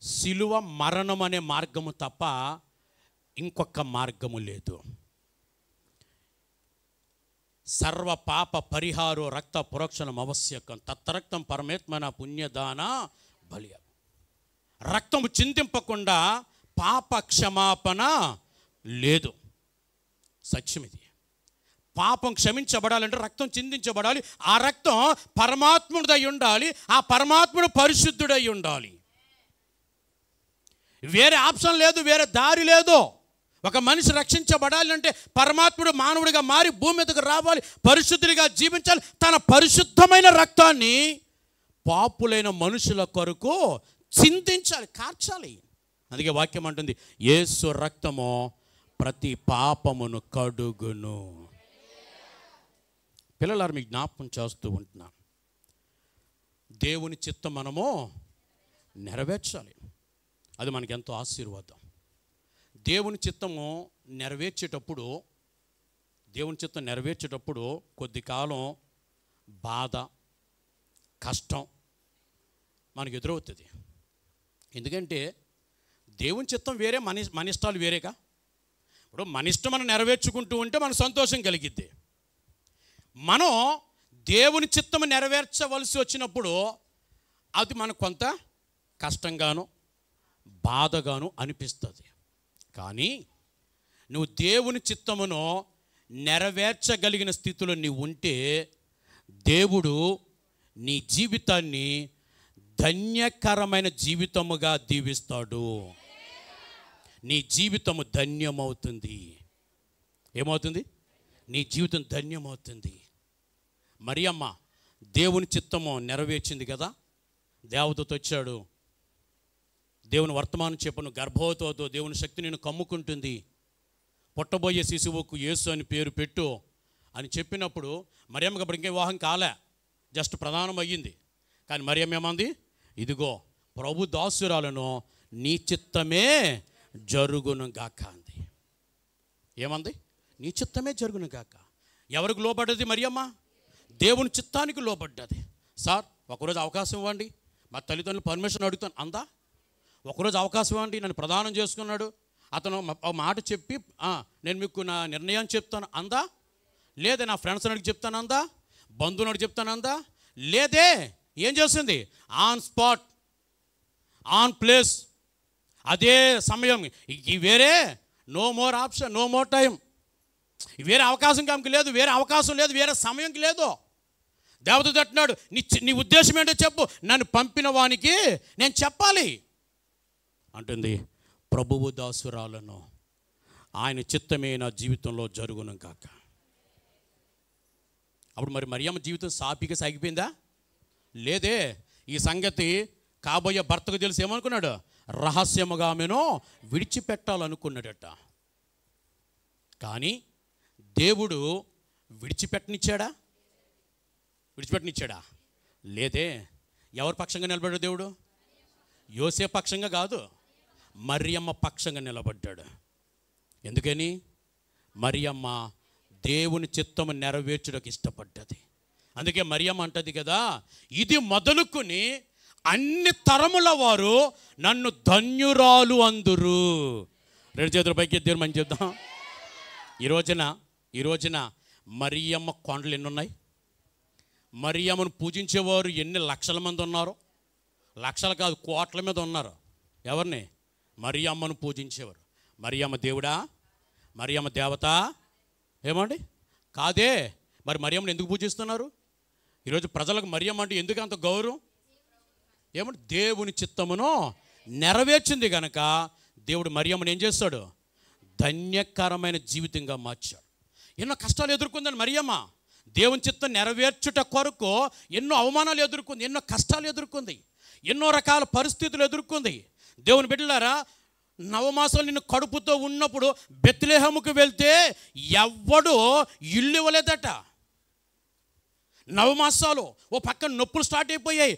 సిలువ మరణం అనే మార్గము తప్ప ఇంకొక మార్గము లేదు. సర్వ పాప పరిహారో రక్త పురోక్షణం అవశ్యకం, తత్రక్తం పరమాత్మన పుణ్యదాన బలి. రక్తము చిందింపకుండా పాప క్షమాపణ లేదు. సత్యం ఇది. పాపం క్షమించబడాలంటే రక్తం చిందించబడాలి. ఆ రక్తం పరమాత్ముడిదై ఉండాలి. ఆ పరమాత్ముడు పరిశుద్ధుడై ఉండాలి. వేరే ఆప్షన్ లేదు, వేరే దారి లేదు. ఒక మనిషి రక్షించబడాలి అంటే పరమాత్ముడు మానవుడిగా మారి భూమి మీదకు రావాలి, పరిశుద్ధుడిగా జీవించాలి, తన పరిశుద్ధమైన రక్తాన్ని పాపులైన మనుషుల కొరకు చిందించాలి, కార్చాలి. అందుకే వాక్యం అంటుంది, యేసు రక్తము ప్రతి పాపమును కడుగును. పిల్లలారు మీకు జ్ఞాపకం చేస్తూ ఉంటున్నాను, దేవుని చిత్తం మనము నెరవేర్చాలి. అది మనకి ఎంతో ఆశీర్వాదం. దేవుని చిత్తము నెరవేర్చేటప్పుడు కొద్ది కాలం బాధ, కష్టం మనకు ఎదురవుతుంది. ఎందుకంటే దేవుని చిత్తం వేరే, మన ఇష్టాలు వేరేగా. ఇప్పుడు మన ఇష్టం మనం నెరవేర్చుకుంటూ ఉంటే మనకు సంతోషం కలిగిద్ది. మనం దేవుని చిత్తము నెరవేర్చవలసి వచ్చినప్పుడు అది మనకు కొంత కష్టంగాను బాధగాను అనిపిస్తుంది. కానీ నువ్వు దేవుని చిత్తమును నెరవేర్చగలిగిన స్థితిలో నీవు ఉంటే దేవుడు నీ జీవితాన్ని ధన్యకరమైన జీవితముగా దీవిస్తాడు. నీ జీవితము ధన్యమవుతుంది. ఏమవుతుంది? నీ జీవితం ధన్యమవుతుంది. మరియమ్మ దేవుని చిత్తము నెరవేర్చింది కదా. దేవదూత వచ్చాడు, దేవుని వర్తమానం చెప్పను, గర్భవతితో దేవుని శక్తి నేను కమ్ముకుంటుంది, పుట్టబోయే శిశువుకు యేసు అని పేరు పెట్టు అని చెప్పినప్పుడు మరియమ్మకి అప్పుడు ఇంకే వివాహం కాలే, జస్ట్ ప్రధానం అయ్యింది. కానీ మరియమ్మ ఏమంది? ఇదిగో ప్రభు దాసురాలను, నీ చిత్తమే జరుగును గాక అంది. ఏమంది? నీ చిత్తమే జరుగును గాక. ఎవరికి లోబడ్డది మరియమ్మ? దేవుని చిత్తానికి లోబడ్డది. సార్ ఒకరోజు అవకాశం ఇవ్వండి, మా తల్లిదండ్రులు పర్మిషన్ అడుగుతాను అందా? ఒకరోజు అవకాశం ఇవ్వండి, నన్ను ప్రదానం చేసుకున్నాడు, అతను ఒక మాట చెప్పి నేను మీకు నా నిర్ణయం చెప్తాను అందా? లేదే నా ఫ్రెండ్స్ అడిగి చెప్తాను అందా? బంధువుని అడిగి చెప్తాను అందా? లేదే. ఏం చేస్తుంది? ఆన్ స్పాట్, ఆన్ ప్లేస్, అదే సమయం. వేరే no more option, no more time. వేరే అవకాశం కామెకి లేదు, వేరే అవకాశం లేదు, వేరే సమయంకి లేదు. దేవదూత అంటున్నాడు, నీ ఉద్దేశం ఏంటో చెప్పు, నన్ను పంపిన వానికి నేను చెప్పాలి అంటుంది. ప్రభువు దాసురాలను, ఆయన చిత్తమే నా జీవితంలో జరుగును కాక. అప్పుడు మరి మరియమ్మ జీవితం సాపిగా సాగిపోయిందా? లేదే. ఈ సంగతి కాబోయే భర్తకు తెలిసి ఏమనుకున్నాడు? రహస్యముగా ఆమెను విడిచిపెట్టాలనుకున్నాడట. కానీ దేవుడు విడిచిపెట్టనిచ్చాడా? లేదే. ఎవరి పక్షంగా నిలబడ్డాడు దేవుడు? యోసేపు పక్షంగా కాదు, మరియమ్మ పక్షంగా నిలబడ్డాడు. ఎందుకని? మరియమ్మ దేవుని చిత్తము నెరవేర్చుటకు ఇష్టపడ్డది. అందుకే మరియమ్మ అంటది కదా, ఇది మొదలుకొని అన్ని తరముల వారు నన్ను ధన్యురాలు అందురు. రెండు చేతుల పైకి ఎద్దారు మంచి చెప్దాం. ఈ రోజున మరియమ్మ కొండలు ఎన్ని ఉన్నాయి? మరియమ్మను పూజించేవారు ఎన్ని లక్షల మంది ఉన్నారు? లక్షలు కాదు, కోట్ల మీద ఉన్నారు. ఎవరిని? మరియమ్మను పూజించేవారు. మరియమ్మ దేవుడా? మరియమ్మ దేవత? ఏమండి? కాదే. మరి మరియమ్మను ఎందుకు పూజిస్తున్నారు? ఈరోజు ప్రజలకు మరియమ్మ అంటే ఎందుకు అంత గౌరవం? ఏమంటే దేవుని చిత్తమును నెరవేర్చింది కనుక దేవుడు మరియమ్మను ఏం చేస్తాడు? ధన్యకరమైన జీవితంగా మార్చాడు. ఎన్నో కష్టాలు ఎదుర్కొందని మరియమ్మ. దేవుని చిత్తం నెరవేర్చుట కొరకు ఎన్నో అవమానాలు ఎదుర్కొంది, ఎన్నో కష్టాలు ఎదుర్కొంది, ఎన్నో రకాల పరిస్థితులు ఎదుర్కొంది. దేవుని బిడ్డలారా, నవమాసాలు నిన్ను కడుపుతో ఉన్నప్పుడు బెత్లెహేముకు వెళ్తే ఎవ్వడు ఇల్లు ఇవ్వలేదట. నవమాసాలు ఓ పక్కన నొప్పులు స్టార్ట్ అయిపోయాయి,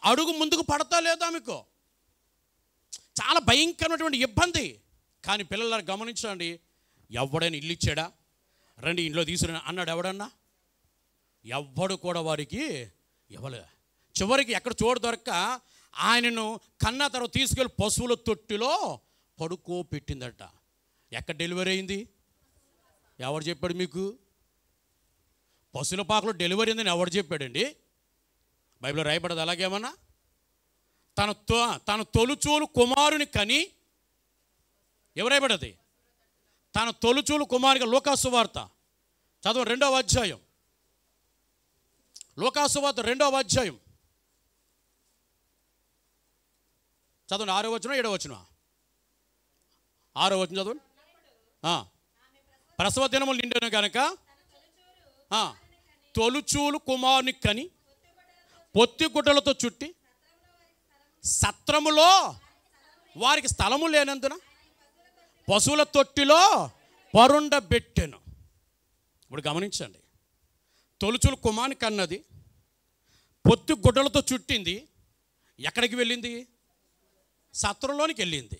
అడుగు ముందుకు పడతా లేదా మీకు? చాలా భయంకరమైనటువంటి ఇబ్బంది. కానీ పిల్లలు గమనించండి, ఎవడైనా ఇల్లు ఇచ్చాడా? రండి ఇంట్లో తీసుకురా అన్నాడు ఎవడన్నా? ఎవ్వడు కూడా వారికి ఇవ్వలే. చివరికి ఎక్కడ చోటు దొరక్క ఆయనను కన్నా తర్వాత తీసుకెళ్ళి పశువుల తొట్టిలో పడుకోపెట్టిందట. ఎక్కడ డెలివరీ అయింది? ఎవరు చెప్పాడు మీకు? పశువుల పాకలో డెలివరీ అయిందని ఎవరు చెప్పాడండి? బైబిల్లో రాయబడదు అలాగేమన్నా? తన తొలుచూలు కుమారుని కని, ఎవరైపడది? తన తొలుచూలు కుమారునిగా. లూకాసు వార్త చదువు 2వ అధ్యాయం. లూకాసు వార్త 2వ అధ్యాయం చదువు 6వ వచనం 7వ వచనం. 6వ వచనం చదవండి. ప్రసవ దినములు నిండెను గనక తొలుచూలు కుమారుని కని పొత్తి గుడ్డలతో చుట్టి సత్రములో వారికి స్థలము లేనందున పశువుల తొట్టిలో పరుండబెట్టెను. ఇప్పుడు గమనించండి, తొలుచూలు కుమారుని కన్నది, పొత్తి గుడ్డలతో చుట్టింది, ఎక్కడికి వెళ్ళింది? సత్రంలోనికి వెళ్ళింది.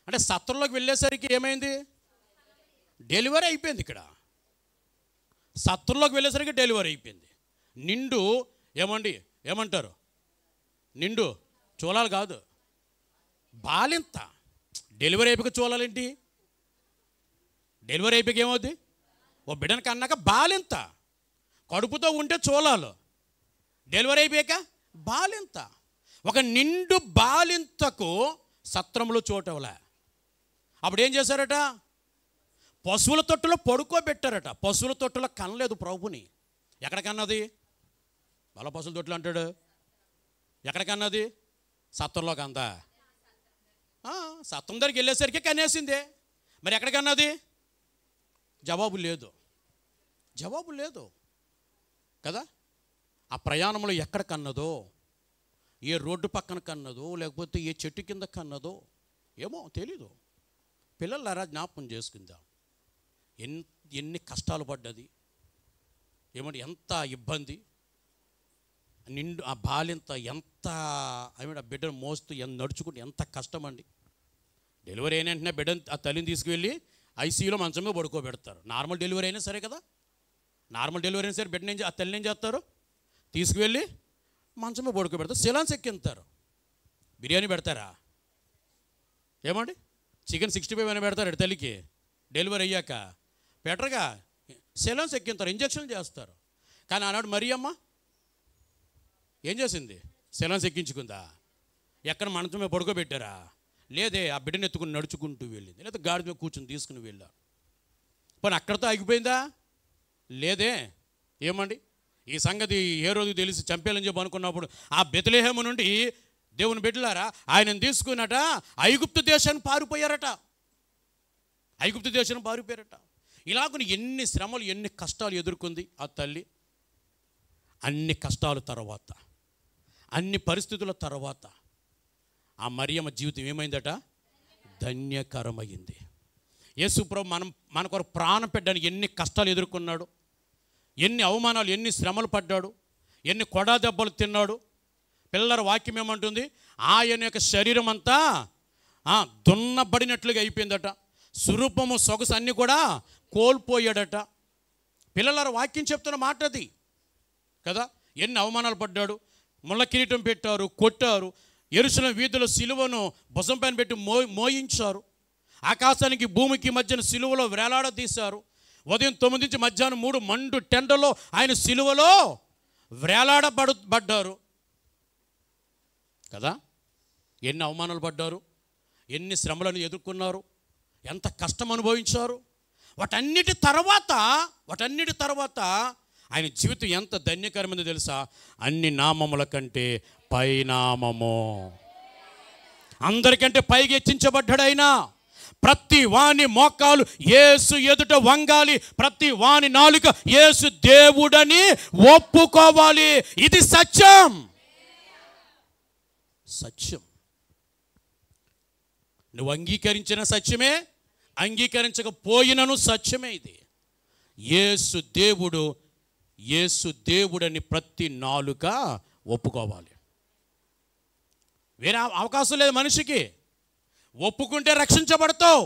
అంటే సత్రంలోకి వెళ్ళేసరికి ఏమైంది? డెలివరీ అయిపోయింది. ఇక్కడ సత్రంలోకి వెళ్ళేసరికి డెలివరీ అయిపోయింది. నిండు ఏమంటారు? నిండు చూలాలు కాదు, బాలింత. డెలివరీ అయిపోయి చూలాలేంటి? డెలివరీ అయిపోయి ఏమవుద్ది? ఓ బిడ్డను కన్నాక బాలింత. కడుపుతో ఉంటే చూలాలు, డెలివరీ అయిపోయాక బాలింత. ఒక నిండు బాలింతకు సత్రంలో చోటవలే. అప్పుడు ఏం చేశారట? పశువుల తొట్టులో పడుకోబెట్టారట. పశువుల తొట్టులో కనలేదు ప్రభుని. ఎక్కడ కన్నది? వాళ్ళ పశువుల తొట్టులు అంటాడు. ఎక్కడ కన్నది? సత్రంలో కందా? సత్రం దగ్గరికి వెళ్ళేసరికి కనేసిందే. మరి ఎక్కడ కన్నది? జవాబు లేదు కదా. ఆ ప్రయాణంలో ఎక్కడ కన్నదో, ఏ రోడ్డు పక్కన కన్నదో, లేకపోతే ఏ చెట్టు కింద కన్నదో ఏమో తెలీదు. పిల్లలారా జ్ఞాపకం చేసుకుందాం. ఎన్ని కష్టాలు పడ్డది, ఎంత ఇబ్బంది. నిండు ఆ బాలింత ఎంత ఆ బిడ్డను మోస్తూ నడుచుకుంటూ ఎంత కష్టం అండి. డెలివరీ అయిన వెంటనే బిడ్డను ఆ తల్లిని తీసుకువెళ్ళి ఐసీయూలో మంచం మీద పడుకోబెడతారు. నార్మల్ డెలివరీ అయినా సరే కదా. నార్మల్ డెలివరీ అయినా సరే బిడ్డని ఆ తల్లిని ఏం చేస్తారు? తీసుకువెళ్ళి మంచం మీద పడుకోబెడతారు. సిలాన్స్ ఎక్కింతారు. బిర్యానీ పెడతారా? ఏమండి? చికెన్ 65 అని పెడతారు తల్లికి డెలివరీ అయ్యాక. బెటర్గా సిలాన్స్ ఎక్కింతారు, ఇంజక్షన్లు చేస్తారు. కానీ ఆనాడు మరియమ్మ ఏం చేసింది? సిలాన్స్ ఎక్కించుకుందా? ఎక్కడ మంచం మీద పడుకోబెట్టారా? లేదే. ఆ బిడ్డను ఎత్తుకుని నడుచుకుంటూ వెళ్ళింది, లేదా గాడి మీద కూర్చొని తీసుకుని వెళ్ళారు. పోనీ అక్కడితో ఆగిపోయిందా? లేదే. ఏమండి, ఈ సంగతి ఏ రోజు తెలిసి చంపేయాలని చెప్పి అనుకున్నప్పుడు ఆ బెత్లెహేము నుండి దేవుని బిడ్డలారా ఆయనను తీసుకున్నట ఐగుప్తు దేశాన్ని పారిపోయారట. ఇలాగ ఎన్ని శ్రమలు, ఎన్ని కష్టాలు ఎదుర్కొంది ఆ తల్లి. అన్ని కష్టాల తర్వాత, అన్ని పరిస్థితుల తర్వాత ఆ మరియమ్మ జీవితం ఏమైందట? ధన్యకరమైంది. యేసు ప్రభు మన కొరకు ప్రాణం పెట్టడానికి ఎన్ని కష్టాలు ఎదుర్కొన్నాడు, ఎన్ని అవమానాలు, ఎన్ని శ్రమలు పడ్డాడు, ఎన్ని కొడా దెబ్బలు తిన్నాడు. పిల్లల వాక్యం ఏమంటుంది? ఆయన యొక్క శరీరం అంతా దున్నబడినట్లుగా అయిపోయిందట. స్వరూపము, సొగసు అన్నీ కూడా కోల్పోయాడట. పిల్లల వాక్యం చెప్తున్న మాట అది కదా. ఎన్ని అవమానాలు పడ్డాడు. ముళ్ళ కిరీటం పెట్టారు, కొట్టారు. యెరూషలేము వీధిలో సిలువను భుజం పైన పెట్టి మోయించారు. ఆకాశానికి భూమికి మధ్యన సిలువలో వేలాడదీశారు. ఉదయం 9 నుంచి మధ్యాహ్నం 3 మండు టెండలో ఆయన సిలువలో వేలాడబడ్డారు కదా. ఎన్ని అవమానాలు పడ్డారు, ఎన్ని శ్రమలను ఎదుర్కొన్నారు, ఎంత కష్టం అనుభవించారు. వాటన్నిటి తర్వాత ఆయన జీవితం ఎంత ధన్యకరమైందో తెలుసా? అన్ని నామముల కంటే పైనామము, అందరికంటే పైకి హెచ్చించబడ్డాడు ఆయన. ప్రతి వాని మోకాలు యేసు ఎదుట వంగాలి, ప్రతి వాని నాలుక యేసు దేవుడని ఒప్పుకోవాలి. ఇది సత్యం. నువ్వు అంగీకరించిన సత్యమే, అంగీకరించకపోయినను సత్యమే. ఇది యేసు దేవుడని ప్రతి నాలుక ఒప్పుకోవాలి. వేరే అవకాశం లేదు మనిషికి. ఒప్పుకుంటే రక్షించబడతావు,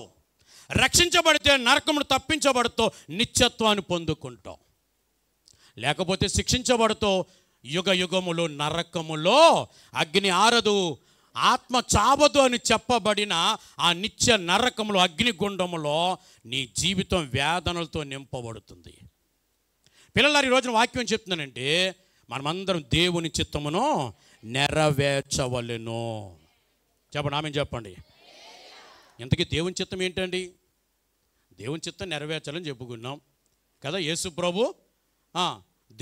రక్షించబడితే నరకమును తప్పించబడతావు, నిత్యత్వాన్ని పొందుకుంటావు. లేకపోతే శిక్షించబడతావు, యుగ యుగములు నరకములో అగ్ని ఆరదు, ఆత్మ చావదు అని చెప్పబడిన ఆ నిత్య నరకములో, అగ్నిగుండములో నీ జీవితం వేదనలతో నింపబడుతుంది. పిల్లలారు, ఈ రోజున వాక్యం చెప్తున్నానంటే మనమందరం దేవుని చిత్తమును నెరవేర్చవలెను. చెప్పండి, ఆమె చెప్పండి. ఇంతకీ దేవుని చిత్తం ఏంటండి? దేవుని చిత్తం నెరవేర్చాలని చెప్పుకున్నాం కదా. యేసు ప్రభు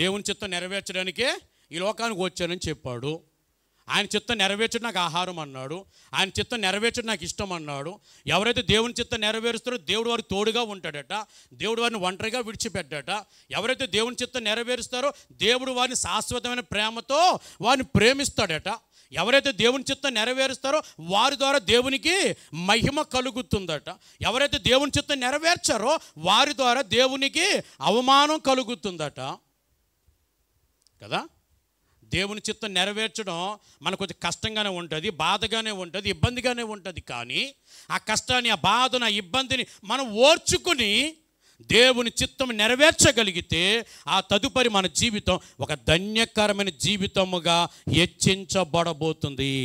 దేవుని చిత్తం నెరవేర్చడానికే ఈ లోకానికి వచ్చానని చెప్పాడు. ఆయన చిత్తం నెరవేర్చడం నాకు ఆహారం అన్నాడు, ఆయన చిత్తం నెరవేర్చడం నాకు ఇష్టం అన్నాడు. ఎవరైతే దేవుని చిత్తం నెరవేరుస్తారో దేవుడు వారికి తోడుగా ఉంటాడట, దేవుడు వారిని ఒంటరిగా విడిచిపెట్టాట. ఎవరైతే దేవుని చిత్తం నెరవేరుస్తారో దేవుడు వారిని శాశ్వతమైన ప్రేమతో వారిని ప్రేమిస్తాడట. ఎవరైతే దేవుని చిత్తం నెరవేరుస్తారో వారి ద్వారా దేవునికి మహిమ కలుగుతుందట. ఎవరైతే దేవుని చిత్తం నెరవేర్చారో వారి ద్వారా దేవునికి అవమానం కలుగుతుందట కదా. దేవుని చిత్తం నెరవేర్చడం మనకు కొంచెం కష్టంగానే ఉంటుంది, బాధగానే ఉంటుంది, ఇబ్బందిగానే ఉంటుంది. కానీ ఆ కష్టాన్ని, ఆ బాధను, ఆ ఇబ్బందిని మనం ఓర్చుకుని దేవుని చిత్తం నెరవేర్చగలిగితే ఆ తదుపరి మన జీవితం ఒక ధన్యకరమైన జీవితముగా హెచ్చించబడబోతుంది.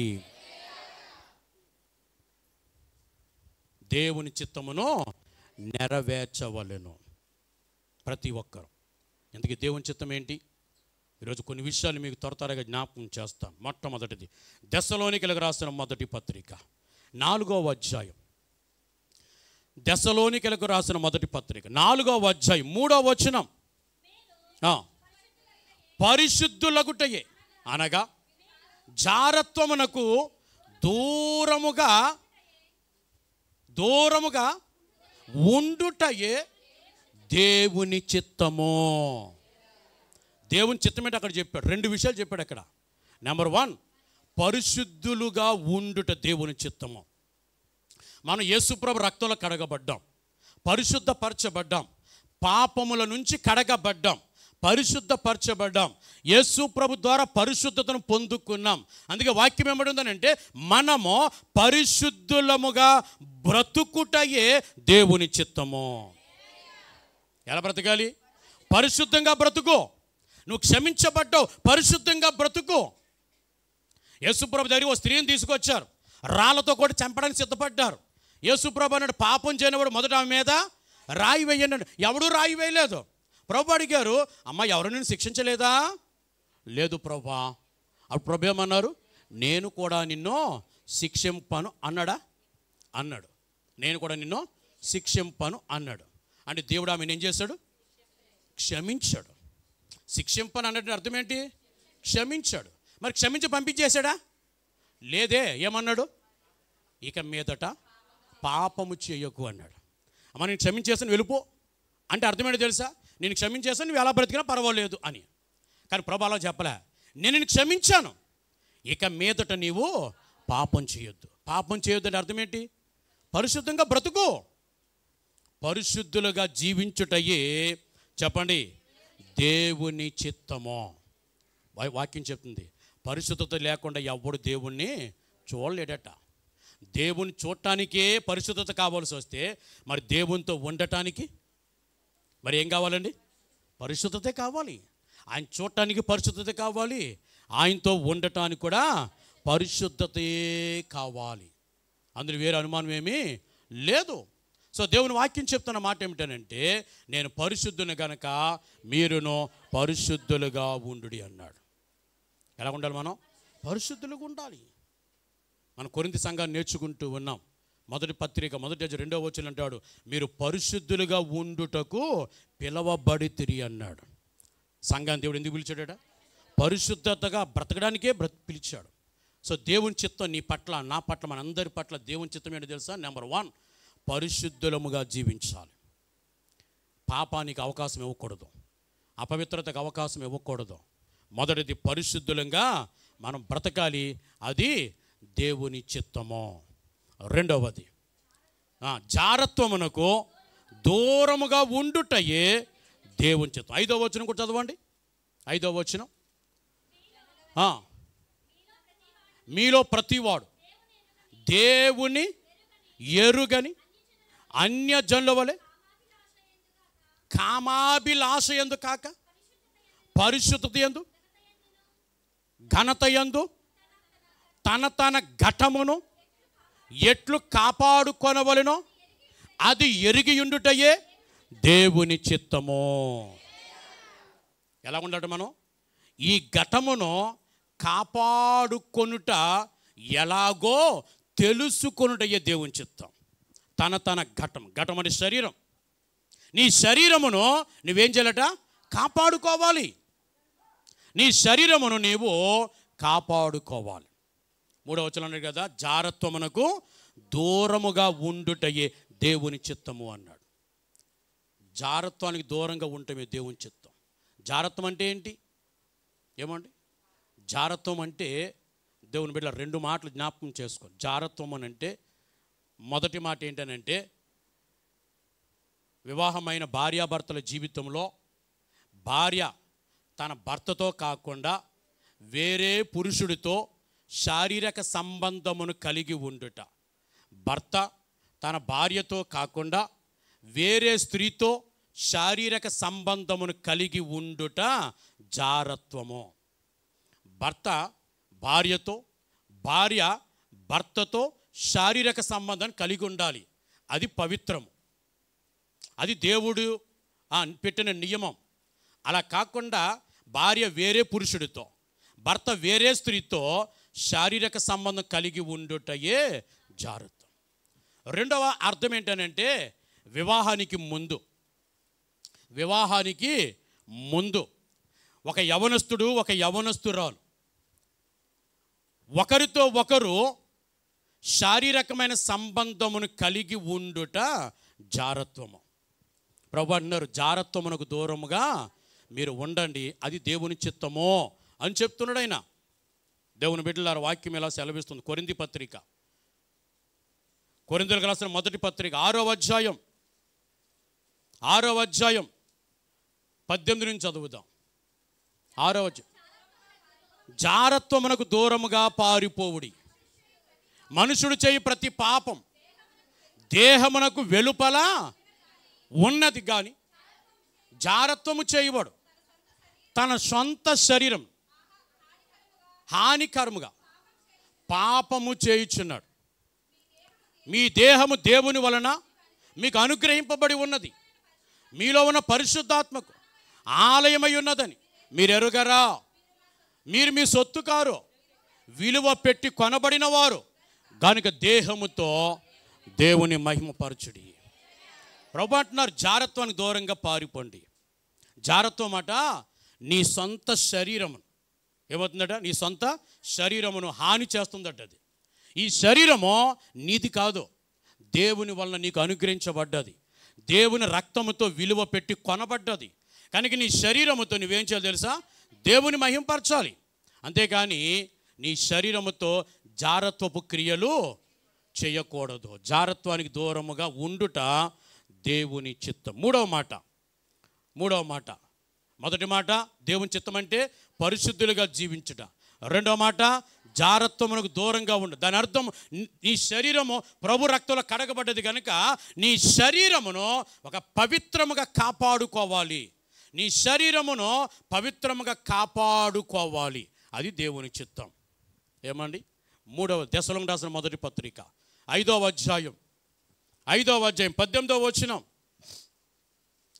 దేవుని చిత్తమును నెరవేర్చవలెను ప్రతి ఒక్కరు. ఎందుకు దేవుని చిత్తం ఏంటి? ఈరోజు కొన్ని విషయాలు మీకు త్వరగా జ్ఞాపకం చేస్తాను. మొట్టమొదటిది దెస్సలోనికలకు రాసిన మొదటి పత్రిక 4వ అధ్యాయం. దెస్సలోనికలకు రాసిన మొదటి పత్రిక 4వ అధ్యాయం 3వ వచనం. పరిశుద్ధులగుటయే అనగా జారత్వమునకు దూరముగా ఉండుటయే దేవుని చిత్తము. దేవుని చిత్తం ఏంటి అక్కడ చెప్పాడు. 2 విషయాలు చెప్పాడు అక్కడ. నెంబర్ 1, పరిశుద్ధులుగా ఉండుట దేవుని చిత్తము. మనం యేసుప్రభు రక్తంలో కడగబడ్డాం, పరిశుద్ధపరచబడ్డాం, పాపముల నుంచి కడగబడ్డాం, పరిశుద్ధపరచబడ్డాం. యేసుప్రభు ద్వారా పరిశుద్ధతను పొందుకున్నాం. అందుకే వాక్యం ఏమంటుందనంటే మనము పరిశుద్ధులముగా బ్రతుకుటయే దేవుని చిత్తము. ఎలా బ్రతకాలి? పరిశుద్ధంగా బ్రతుకు. నువ్వు క్షమించబడ్డావు, పరిశుద్ధంగా బ్రతుకు. యేసుప్రభు దగ్గర ఓ స్త్రీని తీసుకొచ్చారు, రాళ్ళతో కూడా చంపడానికి సిద్ధపడ్డారు. యేసుప్రభు అన్నాడు, పాపం చేయనివాడు మొదట ఆమె మీద రాయి వేయండి. ఎవడూ రాయి వేయలేదు. ప్రభు అడిగారు, అమ్మ ఎవరు నిన్ను శిక్షించలేదా? లేదు ప్రభా. అప్పుడు ప్రభు ఏమన్నారు? నేను కూడా నిన్ను శిక్షింపను అన్నాడా? అన్నాడు. నేను కూడా నిన్ను శిక్షింపను అన్నాడు. అంటే దేవుడు ఆమెను ఏం చేశాడు? క్షమించాడు. శిక్షింపను అన్నట్టు అర్థం ఏంటి? క్షమించాడు. మరి క్షమించి పంపించేశాడా? లేదే. ఏమన్నాడు? ఇక మీదట పాపము చేయకు అన్నాడు. అమ్మ నేను క్షమించేస్తాను, వెళ్ళిపో అంటే అర్థమేంటో తెలుసా? నేను క్షమించేస్తాను, నువ్వు ఎలా బ్రతికినా పర్వాలేదు అని. కానీ ప్రభు అలా చెప్పలే. నేను నిన్ను క్షమించాను, ఇక మీదట నీవు పాపం చేయొద్దు. పాపం చేయొద్దు అంటే అర్థం ఏంటి? పరిశుద్ధంగా బ్రతుకు. పరిశుద్ధులుగా జీవించుటయే చెప్పండి దేవుని చిత్తము. వాక్యం చెప్తుంది, పరిశుద్ధత లేకుండా ఎవడు దేవుణ్ణి చూడలేడట. దేవుని చూడటానికే పరిశుద్ధత కావాల్సి వస్తే మరి దేవునితో ఉండటానికి మరి ఏం కావాలండి? పరిశుద్ధతే కావాలి. ఆయన చూడటానికి పరిశుద్ధత కావాలి, ఆయనతో ఉండటానికి కూడా పరిశుద్ధతే కావాలి. అందులో వేరే అనుమానం ఏమీ లేదు. సో దేవుని వాక్యం చెప్తున్న మాట ఏమిటనంటే, నేను పరిశుద్ధుని గనక మీరును పరిశుద్ధులుగా ఉండుడి అన్నాడు. ఎలా ఉండాలి? మనం పరిశుద్ధులుగా ఉండాలి. మనం కొరింథీ సంఘాన్ని నేర్చుకుంటూ ఉన్నాం. మొదటి పత్రిక 1:2 వచనం అంటాడు, మీరు పరిశుద్ధులుగా ఉండుటకు పిలవబడితిరి అన్నాడు. సంఘాన్ని దేవుడు ఎందుకు పిలిచాడట? పరిశుద్ధతగా బ్రతకడానికే పిలిచాడు. సో దేవుని చిత్తం నీ పట్ల, నా పట్ల, మన అందరి పట్ల దేవుని చిత్తం ఏంటో తెలుసా? నెంబర్ 1, పరిశుద్ధులముగా జీవించాలి. పాపానికి అవకాశం ఇవ్వకూడదు, అపవిత్రతకు అవకాశం ఇవ్వకూడదు. మొదటిది పరిశుద్ధులంగా మనం బ్రతకాలి, అది దేవుని చిత్తము. రెండవది జారత్వమునకు దూరముగా ఉండుటయే దేవుని చిత్తం. 5వ వచనం కూడా చదవండి. 5వ వచనం, మీలో ప్రతివాడు దేవుని ఎరుగని అన్యజనుల వలె కామాభిలాష యందు కాక పరిశుద్ధత యందు ఘనత యందు తన ఘటమును ఎట్లు కాపాడుకొనవలెనో అది ఎరిగియుండుటయే దేవుని చిత్తము. ఎలా ఉండటం? మనం ఈ ఘటమును కాపాడుకొనుట ఎలాగో తెలుసుకొనుటయే దేవుని చిత్తం. తన ఘటం అంటే శరీరం. నీ శరీరమును నువ్వేం చేయాలట? కాపాడుకోవాలి. నీ శరీరమును నీవు కాపాడుకోవాలి. 3వ వచనం అన్నాడు కదా, జారత్వమునకు దూరముగా ఉండుటయే దేవుని చిత్తము అన్నాడు. జారత్వానికి దూరంగా ఉండటమే దేవుని చిత్తం. జారత్వం అంటే ఏంటి? ఏమండి? జారత్వం అంటే దేవుని బిడ్డ 2 మాటలు జ్ఞాపకం చేసుకో. జారత్వం అని అంటే మొదటి మాట ఏంటనంటే, వివాహమైన భార్యాభర్తల జీవితంలో భార్య తన భర్తతో కాకుండా వేరే పురుషుడితో శారీరక సంబంధమును కలిగి ఉండుట. భర్త తన భార్యతో కాకుండా వేరే స్త్రీతో శారీరక సంబంధమును కలిగి ఉండుట జారత్వము. భర్త భార్యతో, భార్య భర్తతో శారీరక సంబంధం కలిగి ఉండాలి. అది పవిత్రము, అది దేవుడు పెట్టిన నియమం. అలా కాకుండా భార్య వేరే పురుషుడితో, భర్త వేరే స్త్రీతో శారీరక సంబంధం కలిగి ఉండుటయే జారత్వం. రెండవ అర్థం ఏంటనంటే, వివాహానికి ముందు ఒక యవనస్తుడు, ఒక యవనస్తురాలు ఒకరితో ఒకరు శారీరకమైన సంబంధమును కలిగి ఉండుట జారత్వము. ప్రభువు అన్నారు, జారత్వమునకు దూరముగా మీరు ఉండండి, అది దేవుని చిత్తము అని చెప్తున్నాడు ఆయన. దేవుని బిడ్డలారా, వాక్యం ఎలా సెలవిస్తుంది? కొరింథీయులకు రాసిన మొదటి పత్రిక 6వ అధ్యాయం 18 నుంచి చదువుదాం. 6వ అధ్యాయం. జారత్వమునకు దూరముగా పారిపోవుడి. మనుషుడు చేయి ప్రతి పాపం దేహమునకు వెలుపల ఉన్నది కానీ జారత్వము చేయవాడు తన సొంత శరీరం హానికరముగా పాపము చేయుచున్నాడు. మీ దేహము దేవుని వలన మీకు అనుగ్రహింపబడి ఉన్నది, మీలో ఉన్న పరిశుద్ధాత్మకు ఆలయమై ఉన్నదని మీరు ఎరుగరా? మీరు మీ సొత్తు కారు, విలువ పెట్టి కొనబడిన వారు కనుక దేహముతో దేవుని మహిమపరచుడి. ప్రభువు అంటున్నారు, జారత్వానికి దూరంగా పారిపోండి. జారత్వం అట నీ సొంత శరీరమును ఏమవుతుందట? నీ సొంత శరీరమును హాని చేస్తుందట. అది ఈ శరీరము నీది కాదు, దేవుని వలన నీకు అనుగ్రహించబడ్డది, దేవుని రక్తముతో విలువ పెట్టి కొనబడ్డది. కనుక నీ శరీరముతో నువ్వేం చేయాలి తెలుసా? దేవుని మహింపరచాలి. అంతేకాని నీ శరీరముతో జారత్వపు క్రియలు చేయకూడదు. జారత్వానికి దూరముగా ఉండుట దేవుని చిత్తం. మూడవ మాట మొదటి మాట దేవుని చిత్తం అంటే పరిశుద్ధులుగా జీవించుట. రెండవ మాట జారత్వమునకు దూరంగా ఉండు. దాని అర్థం నీ శరీరము ప్రభు రక్తంలో కడగబడ్డది కనుక నీ శరీరమును ఒక పవిత్రముగా కాపాడుకోవాలి. నీ శరీరమును పవిత్రముగా కాపాడుకోవాలి. అది దేవుని చిత్తం. ఏమండి? 3వ దశలోనికి రాసిన మొదటి పత్రిక 5వ అధ్యాయం 18వ వచనం.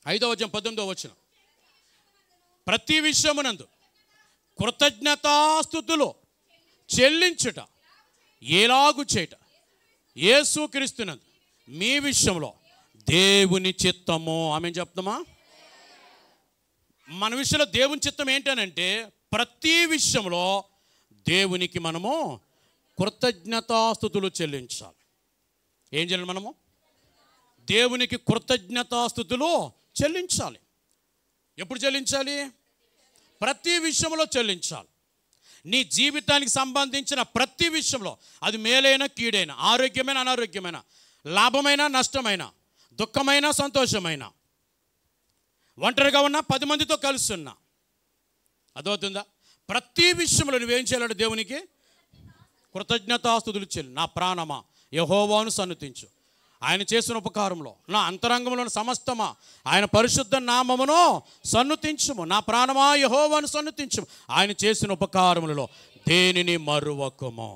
5వ అధ్యాయం 18వ వచనం. ప్రతి విషయమునందు కృతజ్ఞతాస్తుతులు చెల్లించుట ఎలాగు చేయట యేసుక్రీస్తునందు మీ విషయంలో దేవుని చిత్తము. ఆమె చెప్తామా? మన విషయంలో దేవుని చిత్తం ఏంటనంటే, ప్రతి విషయంలో దేవునికి మనము కృతజ్ఞతాస్తుతులు చెల్లించాలి. ఏం చేయాలి? మనము దేవునికి కృతజ్ఞతాస్తుతులు చెల్లించాలి. ఎప్పుడు చెల్లించాలి? ప్రతి విషయంలో చెల్లించాలి. నీ జీవితానికి సంబంధించిన ప్రతి విషయంలో, అది మేలైన కీడైన, ఆరోగ్యమైన అనారోగ్యమైన, లాభమైన నష్టమైన, దుఃఖమైన సంతోషమైన, ఒంటరిగా ఉన్నా 10 మందితో కలిసి ఉన్నా, అదవుతుందా? ప్రతి విషయంలో నువ్వేం చేయాలంటే దేవునికి కృతజ్ఞతాస్తుతులు చెల్లి. నా ప్రాణమా యెహోవాను సన్నుతించు, ఆయన చేసిన ఉపకారంలో నా అంతరంగంలోని సమస్తమా ఆయన పరిశుద్ధ నామమును సన్నుతించుము. నా ప్రాణమా యెహోవాను సన్నుతించుము, ఆయన చేసిన ఉపకారములలో దేనిని మరువకుము.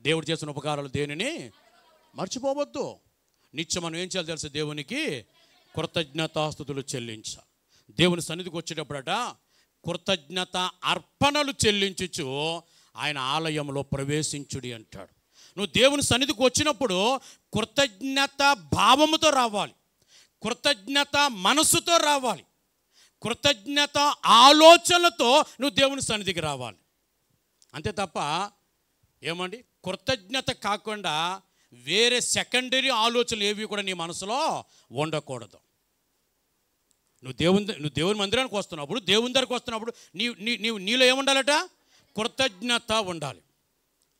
దేవుడు చేసిన ఉపకారాలు దేనిని మర్చిపోవద్దు. నిత్యం మనం ఏం చేయాలి తెలుసు? దేవునికి కృతజ్ఞతాస్తుతులు చెల్లించాలి. దేవుని సన్నిధికి వచ్చేటప్పుడట కృతజ్ఞత అర్పణలు చెల్లించుచు ఆయన ఆలయంలో ప్రవేశించుడి అంటాడు. నువ్వు దేవుని సన్నిధికి వచ్చినప్పుడు కృతజ్ఞత భావముతో రావాలి, కృతజ్ఞత మనసుతో రావాలి, కృతజ్ఞత ఆలోచనలతో నువ్వు దేవుని సన్నిధికి రావాలి. అంతే తప్ప ఏమండి, కృతజ్ఞత కాకుండా వేరే సెకండరీ ఆలోచనలు ఏవి కూడా నీ మనసులో ఉండకూడదు. నువ్వు దేవుని మందిరానికి వస్తున్నప్పుడు, దేవుని దగ్గరకు వస్తున్నప్పుడు నీలో ఏముండాలట? కృతజ్ఞత ఉండాలి.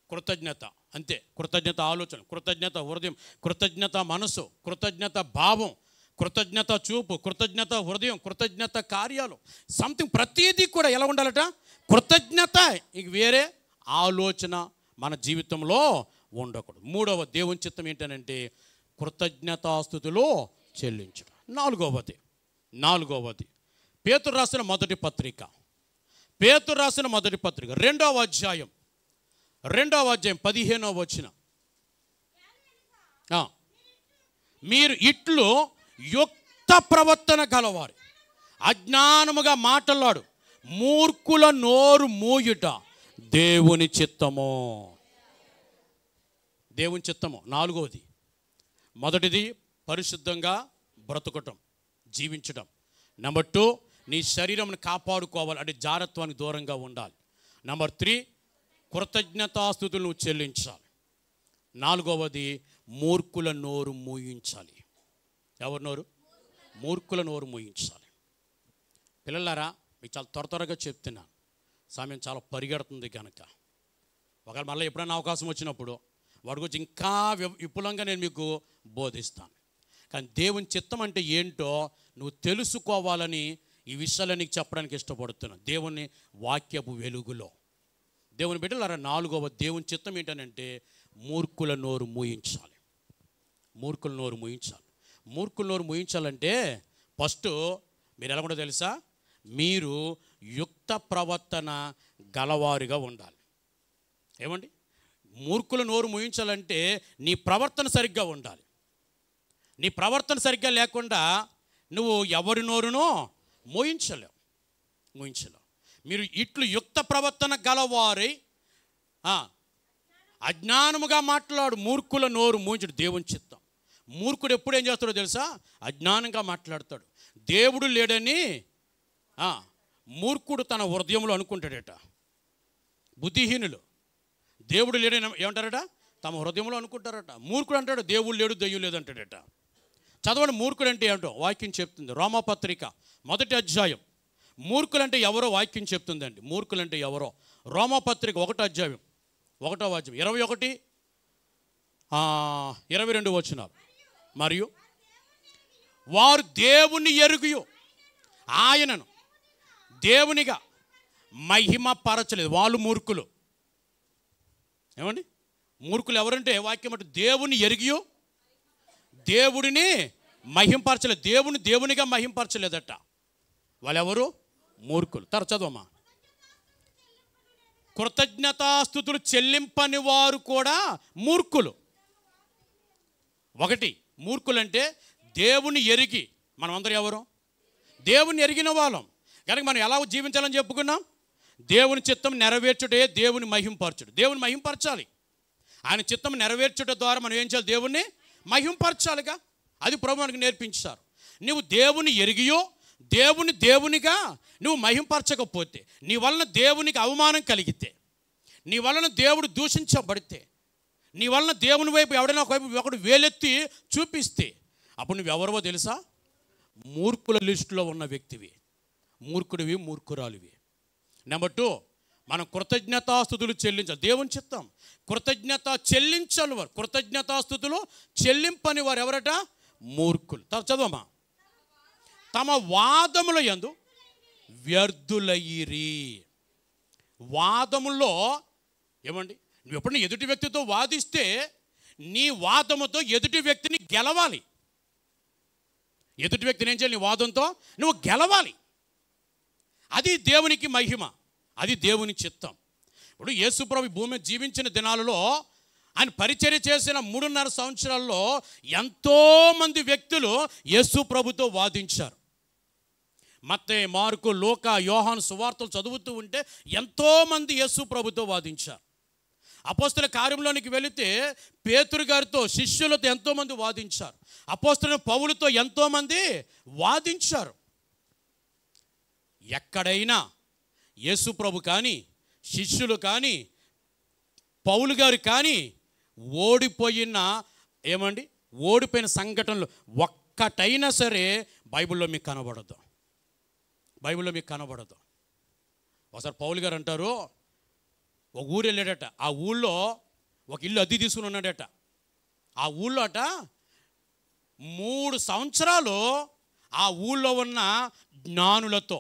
కృతజ్ఞత అంతే. కృతజ్ఞత ఆలోచన, కృతజ్ఞత హృదయం, కృతజ్ఞత మనసు, కృతజ్ఞత భావం, కృతజ్ఞత చూపు, కృతజ్ఞత హృదయం, కృతజ్ఞత కార్యాలు, సంథింగ్ ప్రతిదీ కూడా ఎలా ఉండాలట? కృతజ్ఞత. ఇక వేరే ఆలోచన మన జీవితంలో ఉండకూడదు. మూడవ దేవుని చిత్తం ఏంటనంటే కృతజ్ఞతాస్తుతులు చెల్లించడం. నాలుగవది పేతురు రాసిన మొదటి పత్రిక 2వ అధ్యాయం 15వ వచనం. మీరు ఇట్లు యుక్త ప్రవర్తన గలవారు, అజ్ఞానముగా మాట్లాడు, మూర్ఖుల నోరు మూయుట దేవుని చిత్తము. దేవుని చిత్తము. నాలుగవది, మొదటిది పరిశుద్ధంగా బ్రతకటం, జీవించడం. నెంబర్ 2, నీ శరీరంను కాపాడుకోవాలి, అంటే జారత్వానికి దూరంగా ఉండాలి. నెంబర్ 3, కృతజ్ఞతాస్తుతులు నువ్వు చెల్లించాలి. నాలుగవది, మూర్ఖుల నోరు మూయించాలి. ఎవరి నోరు? మూర్ఖుల నోరు మూయించాలి. పిల్లలారా, మీకు చాలా త్వరగా చెప్తున్నాను, సమయం చాలా పరిగెడుతుంది కనుక ఒకవేళ మళ్ళీ ఎప్పుడైనా అవకాశం వచ్చినప్పుడు వాడి గురించి ఇంకా విపులంగా నేను మీకు బోధిస్తాను. కానీ దేవుని చిత్తం అంటే ఏంటో నువ్వు తెలుసుకోవాలని ఈ విషయాలు నీకు చెప్పడానికి ఇష్టపడుతున్నాను. దేవుని వాక్యపు వెలుగులో. దేవుని బిడ్డలారా, 4వ దేవుని చిత్తం ఏంటనంటే మూర్ఖుల నోరు మూయించాలి. మూర్ఖుల నోరు మూయించాలి. మూర్ఖుల నోరు మూయించాలంటే ఫస్ట్ మీరు ఎలా కూడా తెలుసా? మీరు యుక్త ప్రవర్తన గలవారుగా ఉండాలి. ఏమండి, మూర్ఖుల నోరు మూయించాలంటే నీ ప్రవర్తన సరిగ్గా ఉండాలి. నీ ప్రవర్తన సరిగ్గా లేకుండా నువ్వు ఎవరి నోరునో మూయించలేవు. మీరు ఇట్లు యుక్త ప్రవర్తన గలవారై అజ్ఞానముగా మాట్లాడు, మూర్ఖుల నోరు మూయించడు దేవుని చిత్తం. మూర్ఖుడు ఎప్పుడు ఏం చేస్తాడో తెలుసా? అజ్ఞానంగా మాట్లాడతాడు. దేవుడు లేడని మూర్ఖుడు తన హృదయంలో అనుకుంటాడట. బుద్ధిహీనులు దేవుడు లేడని ఏమంటారట? తమ హృదయంలో అనుకుంటారట. మూర్ఖుడు అంటాడు దేవుడు లేడు, దెయ్యం లేదు అంటాడట. చదవండి, మూర్ఖుడు అంటే ఏమిటో వాక్యం చెప్తుంది. రోమాపత్రిక 1వ అధ్యాయం. మూర్ఖులంటే ఎవరో వాక్యం చెప్తుందండి. మూర్ఖులంటే ఎవరో రోమాపత్రిక 1వ అధ్యాయం 21, 22 వచనాలు. మరియు వారు దేవుని ఎరుగు ఆయనను దేవునిగా మహిమ పరచలేదు. వాళ్ళు మూర్ఖులు. ఏమండి, మూర్ఖులు ఎవరంటే వాక్యం అంటే దేవుని ఎరిగి దేవుడిని మహింపరచలేదు. దేవునిగా మహింపరచలేదట. వాళ్ళెవరు? మూర్ఖులు. చదవమ్మా. కృతజ్ఞతాస్తుతులు చెల్లింపని వారు కూడా మూర్ఖులు. ఒకటి, మూర్ఖులంటే దేవుని ఎరిగి. మనమందరం ఎవరు? దేవుని ఎరిగిన వాళ్ళం కనుక మనం ఎలా జీవించాలని చెప్పుకున్నాం? దేవుని చిత్తం నెరవేర్చుటే దేవుని మహింపరచుడు. దేవుని మహింపరచాలి. ఆయన చిత్తం నెరవేర్చుట ద్వారా మనం ఏం చేయాలి? దేవుణ్ణి మహింపరచాలిగా. అది ప్రభు మనకు నేర్పించారు. నువ్వు దేవుని ఎరిగియో దేవునిగా నువ్వు మహింపరచకపోతే, నీ వలన దేవునికి అవమానం కలిగితే, నీ వలన దేవుడు దూషించబడితే, నీ వలన దేవుని వైపు ఎవడైనా ఒకడు వేలెత్తి చూపిస్తే, అప్పుడు నువ్వెవరవో తెలుసా? మూర్ఖుల లిస్టులో ఉన్న వ్యక్తివి. మూర్ఖుడివి, మూర్ఖురాలివి. నెంబర్ 2, మనం కృతజ్ఞతాస్తుతులు చెల్లించాలి. దేవుని చిత్తం కృతజ్ఞత చెల్లించాలి. వారు కృతజ్ఞతాస్తుతులు చెల్లింపని వారు ఎవరట? మూర్ఖులు. చదవమ్మా. తమ వాదముల యందు వ్యర్థులయ్యిరి. వాదముల్లో ఏమండి, నువ్వు ఎప్పుడైనా ఎదుటి వ్యక్తితో వాదిస్తే నీ వాదముతో ఎదుటి వ్యక్తిని గెలవాలి. ఎదుటి వ్యక్తిని ఏం చేయాలి? నీ వాదంతో నువ్వు గెలవాలి. అది దేవునికి మహిమ, అది దేవుని చిత్తం. ఇప్పుడు యేసుప్రభు భూమి జీవించిన దినాలలో ఆయన పరిచర్య చేసిన 3.5 సంవత్సరాల్లో ఎంతోమంది వ్యక్తులు యేసుప్రభుతో వాదించారు. మత్తయి, మార్కు, లూకా, యోహాను సువార్తలు చదువుతూ ఉంటే ఎంతోమంది యేసుప్రభుతో వాదించారు. అపోస్తల కార్యంలోనికి వెళితే పేతురు గారితో, శిష్యులతో ఎంతోమంది వాదించారు. అపోస్తల పౌలుతో ఎంతోమంది వాదించారు. ఎక్కడైనా యేసుప్రభు కానీ, శిష్యులు కానీ పౌలు గారు కానీ ఓడిపోయిన ఏమండి ఓడిపోయిన సంఘటనలు ఒక్కటైనా సరే బైబిల్లో మీకు కనబడదు. బైబిల్లో మీకు కనబడదు. ఒకసారి పౌలు గారు అంటారు, ఒక ఊరు వెళ్ళాడట. ఆ ఊళ్ళో ఒక ఇల్లు అద్దె తీసుకుని ఉన్నాడట. ఆ ఊళ్ళో అట 3 సంవత్సరాలు ఆ ఊళ్ళో ఉన్న జ్ఞానులతో,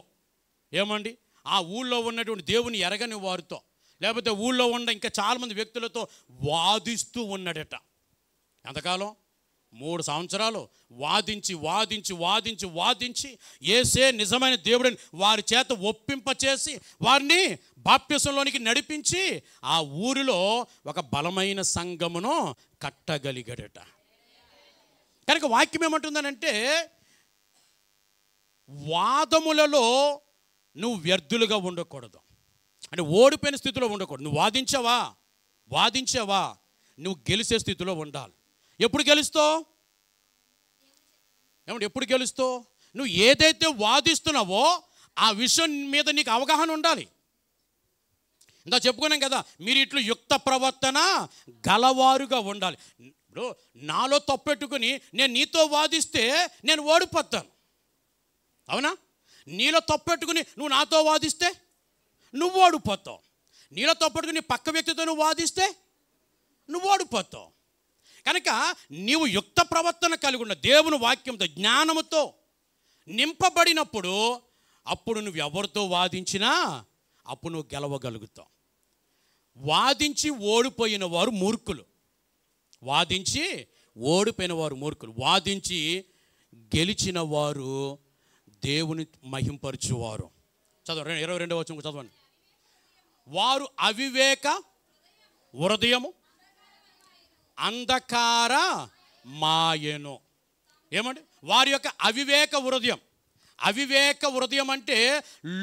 ఏమండి ఆ ఊళ్ళో ఉన్నటువంటి దేవుని ఎరగని వారితో, లేకపోతే ఊళ్ళో ఉన్న ఇంకా చాలామంది వ్యక్తులతో వాదిస్తూ ఉన్నాడట. ఎంతకాలం? 3 సంవత్సరాలు వాదించి వాదించి వాదించి వాదించి యేసే నిజమైన దేవుడిని వారి చేత ఒప్పింపచేసి వారిని బాప్తిసంలోనికి నడిపించి ఆ ఊరిలో ఒక బలమైన సంఘమును కట్టగలిగాడట. కనుక వాక్యం ఏమంటుందనంటే, వాదములలో నువ్వు వ్యర్థులుగా ఉండకూడదు. అంటే ఓడిపోయిన స్థితిలో ఉండకూడదు. నువ్వు వాదించావా నువ్వు గెలిచే స్థితిలో ఉండాలి. ఎప్పుడు గెలుస్తావు? ఏమంటే ఎప్పుడు గెలుస్తావు? నువ్వు ఏదైతే వాదిస్తున్నావో ఆ విషయం మీద నీకు అవగాహన ఉండాలి. ఇందా చెప్పుకున్నాం కదా, మీరు ఇట్లు యుక్త ప్రవర్తన గలవారుగా ఉండాలి. ఇప్పుడు నాలో తప్పెట్టుకుని నేను నీతో వాదిస్తే నేను ఓడిపోతాను, అవునా? నీలో తప్పెట్టుకుని నువ్వు నాతో వాదిస్తే నువ్వు ఓడిపోతావు. నీలో తప్పెట్టుకుని పక్క వ్యక్తితో నువ్వు వాదిస్తే నువ్వు ఓడిపోతావు. కనుక నీవు యుక్త ప్రవర్తన కలిగి ఉన్న దేవుని వాక్యంతో జ్ఞానముతో నింపబడినప్పుడు అప్పుడు నువ్వు ఎవరితో వాదించినా అప్పుడు నువ్వు గెలవగలుగుతావు. వాదించి ఓడిపోయిన వారు మూర్ఖులు. వాదించి ఓడిపోయిన వారు మూర్ఖులు. వాదించి గెలిచిన వారు దేవుని మహింపరచువారు. చదవండి, 22వ వచనం చదవండి. వారు అవివేక హృదయము అంధకార మాయను. ఏమండి? వారి యొక్క అవివేక హృదయం. అవివేక హృదయం అంటే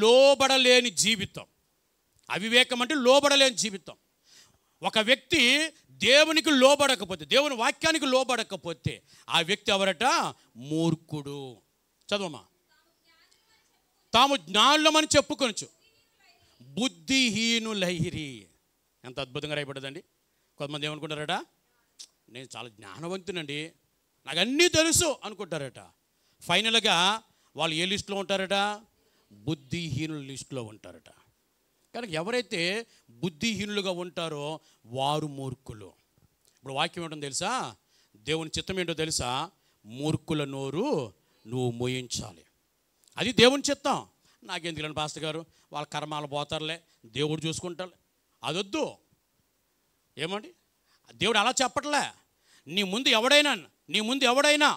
లోబడలేని జీవితం. అవివేకం అంటే లోబడలేని జీవితం. ఒక వ్యక్తి దేవునికి లోబడకపోతే, దేవుని వాక్యానికి లోబడకపోతే ఆ వ్యక్తి ఎవరట? మూర్ఖుడు. చదవమా. తాము జ్ఞానులమని చెప్పుకొనొచ్చు బుద్ధిహీనులైరి. ఎంత అద్భుతంగా రాయబడ్డదండి. కొంతమంది ఏమనుకుంటారట, నేను చాలా జ్ఞానవంతునండి, నాకు అన్నీ తెలుసు అనుకుంటారట. ఫైనల్గా వాళ్ళు ఏ లిస్టులో ఉంటారట? బుద్ధిహీనుల లిస్టులో ఉంటారట. కనుక ఎవరైతే బుద్ధిహీనులుగా ఉంటారో వారు మూర్ఖులు. ఇప్పుడు వాక్యం ఏంటో తెలుసా? దేవుని చిత్తం ఏంటో తెలుసా? మూర్ఖుల నోరు నువ్వు మోయించాలి. అది దేవుని చిత్తం. నాకెందుకు పాస్టర్ గారు, వాళ్ళ కర్మాలు పోతారులే, దేవుడు చూసుకుంటారు, అదొద్దు. ఏమండి? దేవుడు అలా చెప్పట్లే. నీ ముందు ఎవడైనా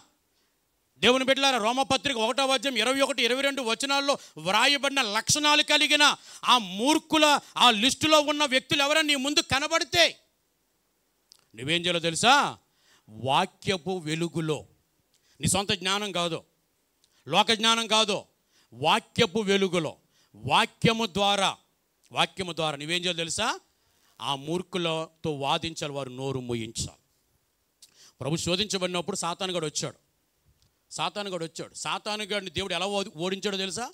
దేవుని బిడ్డలారా, రోమపత్రిక 1వ అధ్యాయం 21, 22 వచనాల్లో వ్రాయబడిన లక్షణాలు కలిగిన ఆ మూర్ఖుల ఆ లిస్టులో ఉన్న వ్యక్తులు ఎవరైనా నీ ముందు కనబడితే నువ్వేం చేయాలో తెలుసా? వాక్యపు వెలుగులో, నీ సొంత జ్ఞానం కాదు, లోక జ్ఞానం కాదు, వాక్యపు వెలుగులో వాక్యము ద్వారా నువ్వేం చేయాలో తెలుసా? ఆ మూర్ఖులతో వాదించాలి, వారు నోరు మూయించాలి. ప్రభు శోధించబడినప్పుడు సాతానుగాడు వచ్చాడు. సాతానుగాడిని దేవుడు ఎలా ఓడించాడో తెలుసా?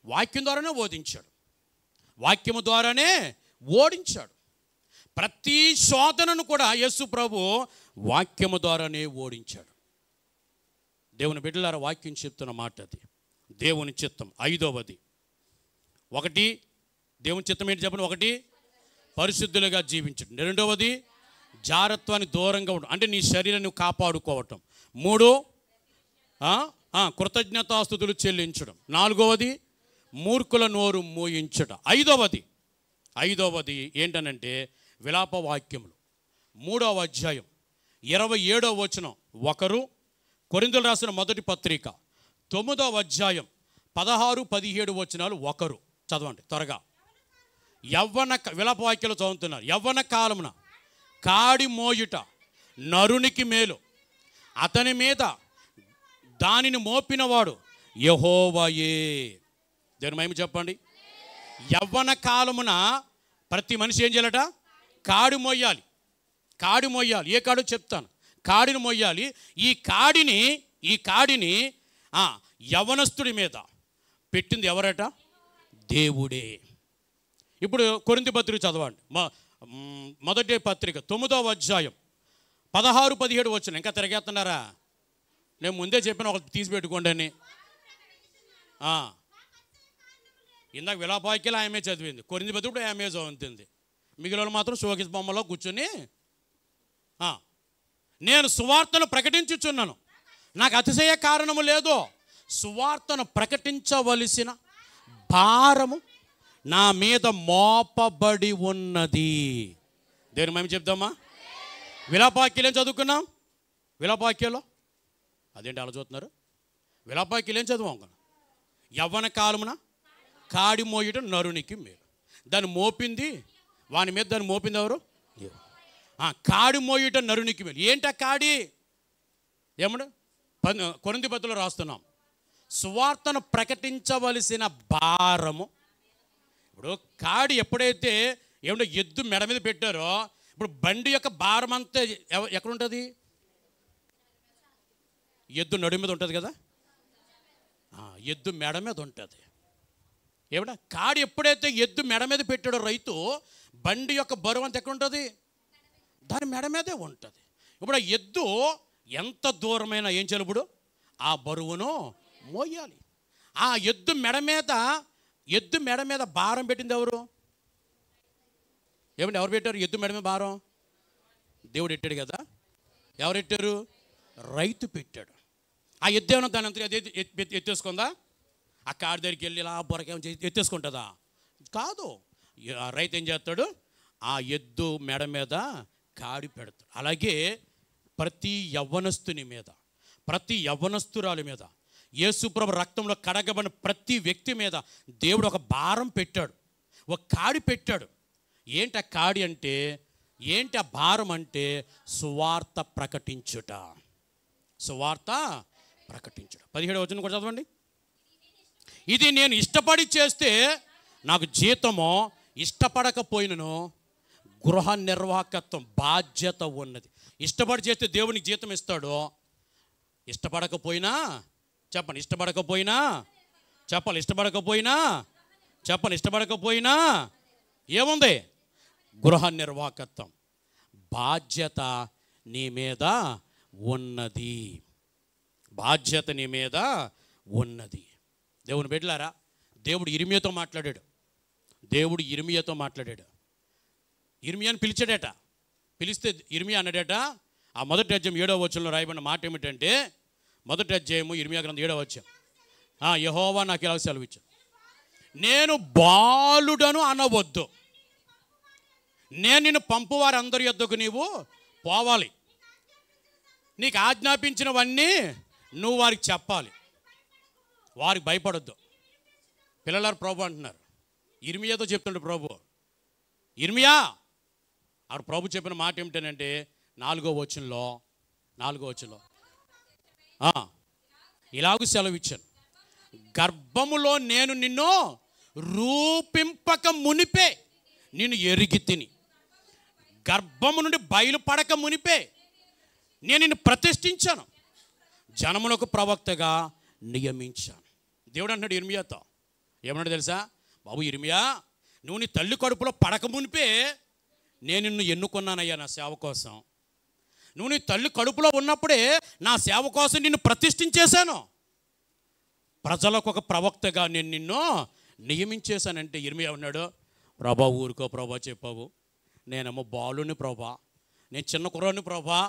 వాక్యం ద్వారానే ఓడించాడు. వాక్యము ద్వారానే ఓడించాడు. ప్రతి శోధనను కూడా యేసు ప్రభు వాక్యము ద్వారానే ఓడించాడు. దేవుని బిడ్డలారా, వాక్యం చెప్తున్న మాట అది. దేవుని చిత్తం 5వది. 1 దేవుని చిత్తం ఏంటి చెప్పండి? 1 పరిశుద్ధులుగా జీవించడం. 2వది జారత్వానికి దూరంగా ఉండడం, అంటే నీ శరీరాన్ని కాపాడుకోవటం. 3 కృతజ్ఞతాస్తుతులు చెల్లించడం. 4వది మూర్ఖుల నోరు మోయించడం. 5వది ఏంటనంటే విలాప వాక్యములు. 3వ అధ్యాయం 27వ వచనం. 1 కొరింథీయులకు రాసిన మొదటి పత్రిక 9వ అధ్యాయం 16, 17 వచనాలు. 1 చదవండి త్వరగా. విలాప వాక్యాలు చదువుతున్నారు. యవ్వన కాలమున కాడి మోయుట నరునికి మేలు, అతని మీద దానిని మోపినవాడు యెహోవాయే. దేవుని మహిమ చెప్పండి. యవ్వన కాలమున ప్రతి మనిషి ఏం చేయాలట? కాడి మోయాలి. ఏ కాడు చెప్తాను. కాడిని మోయాలి. ఈ కాడిని యవనస్తుడి మీద పెట్టింది ఎవరట? దేవుడే. ఇప్పుడు కొరింథీ పత్రిక చదవండి. మొదటి పత్రిక 9వ అధ్యాయం 16-17 వచ్చిన. ఇంకా తిరగేస్తున్నారా? నేను ముందే చెప్పిన ఒకటి తీసి పెట్టుకోండి అని. ఇందాక విలాపాకిలు ఆమె చదివింది, కొరింది బతుకుడు ఆమె చదువుతుంది, మిగిలిన మాత్రం షోకేస్ బొమ్మలో కూర్చొని నేను సువార్తను ప్రకటించుచున్నాను, నాకు అతిశయ కారణము లేదు, సువార్తను ప్రకటించవలసిన భారము నా మీద మోపబడి ఉన్నది. దేని మేము చెప్దామా? విలాపాక్యలు ఏం చదువుకున్నాం? విలాపాక్యలో అదేంటి అలా చూస్తున్నారు? విలాపాక్యలు ఏం చదువు? యవ్వన కాలమున కాడి మోయటం నరునికి మేలు. దాన్ని మోపింది వాని మీద, దాన్ని మోపింది ఎవరు? కాడి మోయటం నరునికి మేలు. ఏంటి ఆ కాడి? ఏమడు కొరింథీ పత్రికలో రాస్తున్నాం, సువార్తను ప్రకటించవలసిన భారము. ఇప్పుడు కాడి ఎప్పుడైతే ఏమంటే ఎద్దు మెడ మీద పెట్టారో, ఇప్పుడు బండి యొక్క భారం అంతా ఎక్కడ ఉంటుంది? ఎద్దు నడు మీద ఉంటుంది కదా, ఎద్దు మెడ మీద ఉంటుంది. ఏమిటా కాడి ఎప్పుడైతే ఎద్దు మెడ మీద పెట్టాడో రైతు, బండి యొక్క బరువు అంతా ఎక్కడ ఉంటుంది? దాని మెడ మీదే ఉంటుంది. ఇప్పుడు ఆ ఎద్దు ఎంత దూరమైనా ఏం చేయాలి? ఇప్పుడు ఆ బరువును మోయాలి. ఆ ఎద్దు మెడ మీద భారం పెట్టింది ఎవరు? ఏమంటే ఎవరు పెట్టారు ఎద్దు మెడ మీద భారం? దేవుడు పెట్టాడు కదా. ఎవరు పెట్టారు? రైతు పెట్టాడు. ఆ ఎద్దు ఏమన్నా దాని అంతా ఎత్తేసుకుందా? ఆ కాడి దగ్గరికి వెళ్ళి ఇలా బొరకేమో ఎత్తేసుకుంటుందా? కాదు. ఆ రైతు ఏం చేస్తాడు? ఆ ఎద్దు మెడ మీద కాడి పెడతాడు. అలాగే ప్రతి యవ్వనస్తుని మీద, ప్రతి యవ్వనస్తురాలి మీద, యేసుప్రభు రక్తంలో కడగబడిన ప్రతి వ్యక్తి మీద దేవుడు ఒక భారం పెట్టాడు, ఒక కాడి పెట్టాడు. ఏంటి ఆ కాడి అంటే? ఏంటి ఆ భారం అంటే? సువార్త ప్రకటించుట. సువార్త ప్రకటించుట. 17వ వచనం కూడా చదవండి. ఇది నేను ఇష్టపడి చేస్తే నాకు జీతమో, ఇష్టపడకపోయినను గృహ నిర్వాహకత్వం బాధ్యత ఉన్నది. ఇష్టపడి చేస్తే దేవునికి జీతం ఇస్తాడు. ఇష్టపడకపోయినా చెప్పండి, ఇష్టపడకపోయినా చెప్పాలి, ఇష్టపడకపోయినా చెప్పండి, ఇష్టపడకపోయినా ఏముంది? గృహ నిర్వాహకత్వం బాధ్యత నీ మీద ఉన్నది. బాధ్యత నీ మీద ఉన్నది. దేవుని బిడ్డలారా, దేవుడు ఇర్మియాతో మాట్లాడాడు. ఇర్మియాని పిలిచాడట. పిలిస్తే ఇర్మియా అన్నాడట, ఆ మొదటి అధ్యాయం 7వ వచనంలో రాయబడిన మాట ఏమిటంటే, మొదటి అధ్యాయము ఇర్మియా గ్రంథం 7వ అధ్యాయం, యెహోవా నాకు ఇలా సెలవిచ్చాడు, నేను బాలుడను అనవద్దు, నేను నిన్ను పంపువారందరి యొద్దకు నీవు పోవాలి, నీకు ఆజ్ఞాపించినవన్నీ నువ్వు వారికి చెప్పాలి, వారికి భయపడొద్దు. పిల్లలారు ప్రభు అంటున్నారు. ఇర్మియాతో చెప్తుండే ప్రభు, ఇర్మియా ఆడు ప్రభు చెప్పిన మాట ఏమిటనంటే 4వ వచనంలో ఇలాగూ సెలవిచ్చాను, గర్భములో నేను నిన్ను రూపింపక మునిపే నిన్ను ఎరిగి తిని, గర్భము నుండి బయలుపడక మునిపే నేను నిన్ను ప్రతిష్ఠించాను, జనములకు ప్రవక్తగా నియమించాను. దేవుడు అంటున్నాడు ఇర్మియాతో. ఏమన్నాడు తెలుసా? బాబు ఇర్మియా, నువ్వు నీ తల్లి కడుపులో పడక మునిపే నేను నిన్ను ఎన్నుకున్నానయ్యా నా సేవ కోసం. నువ్వు నీ తల్లి కడుపులో ఉన్నప్పుడే నా సేవ కోసం నిన్ను ప్రతిష్ఠించేశాను. ప్రజలకు ఒక ప్రవక్తగా నేను నిన్ను నియమించేశానంటే ఇర్మియా ఉన్నాడు, ప్రభా ఊరుకో ప్రభా, చెప్పావు, నేనేమో బాలుని ప్రభా, నేను చిన్న కుర్రాన్ని ప్రభా,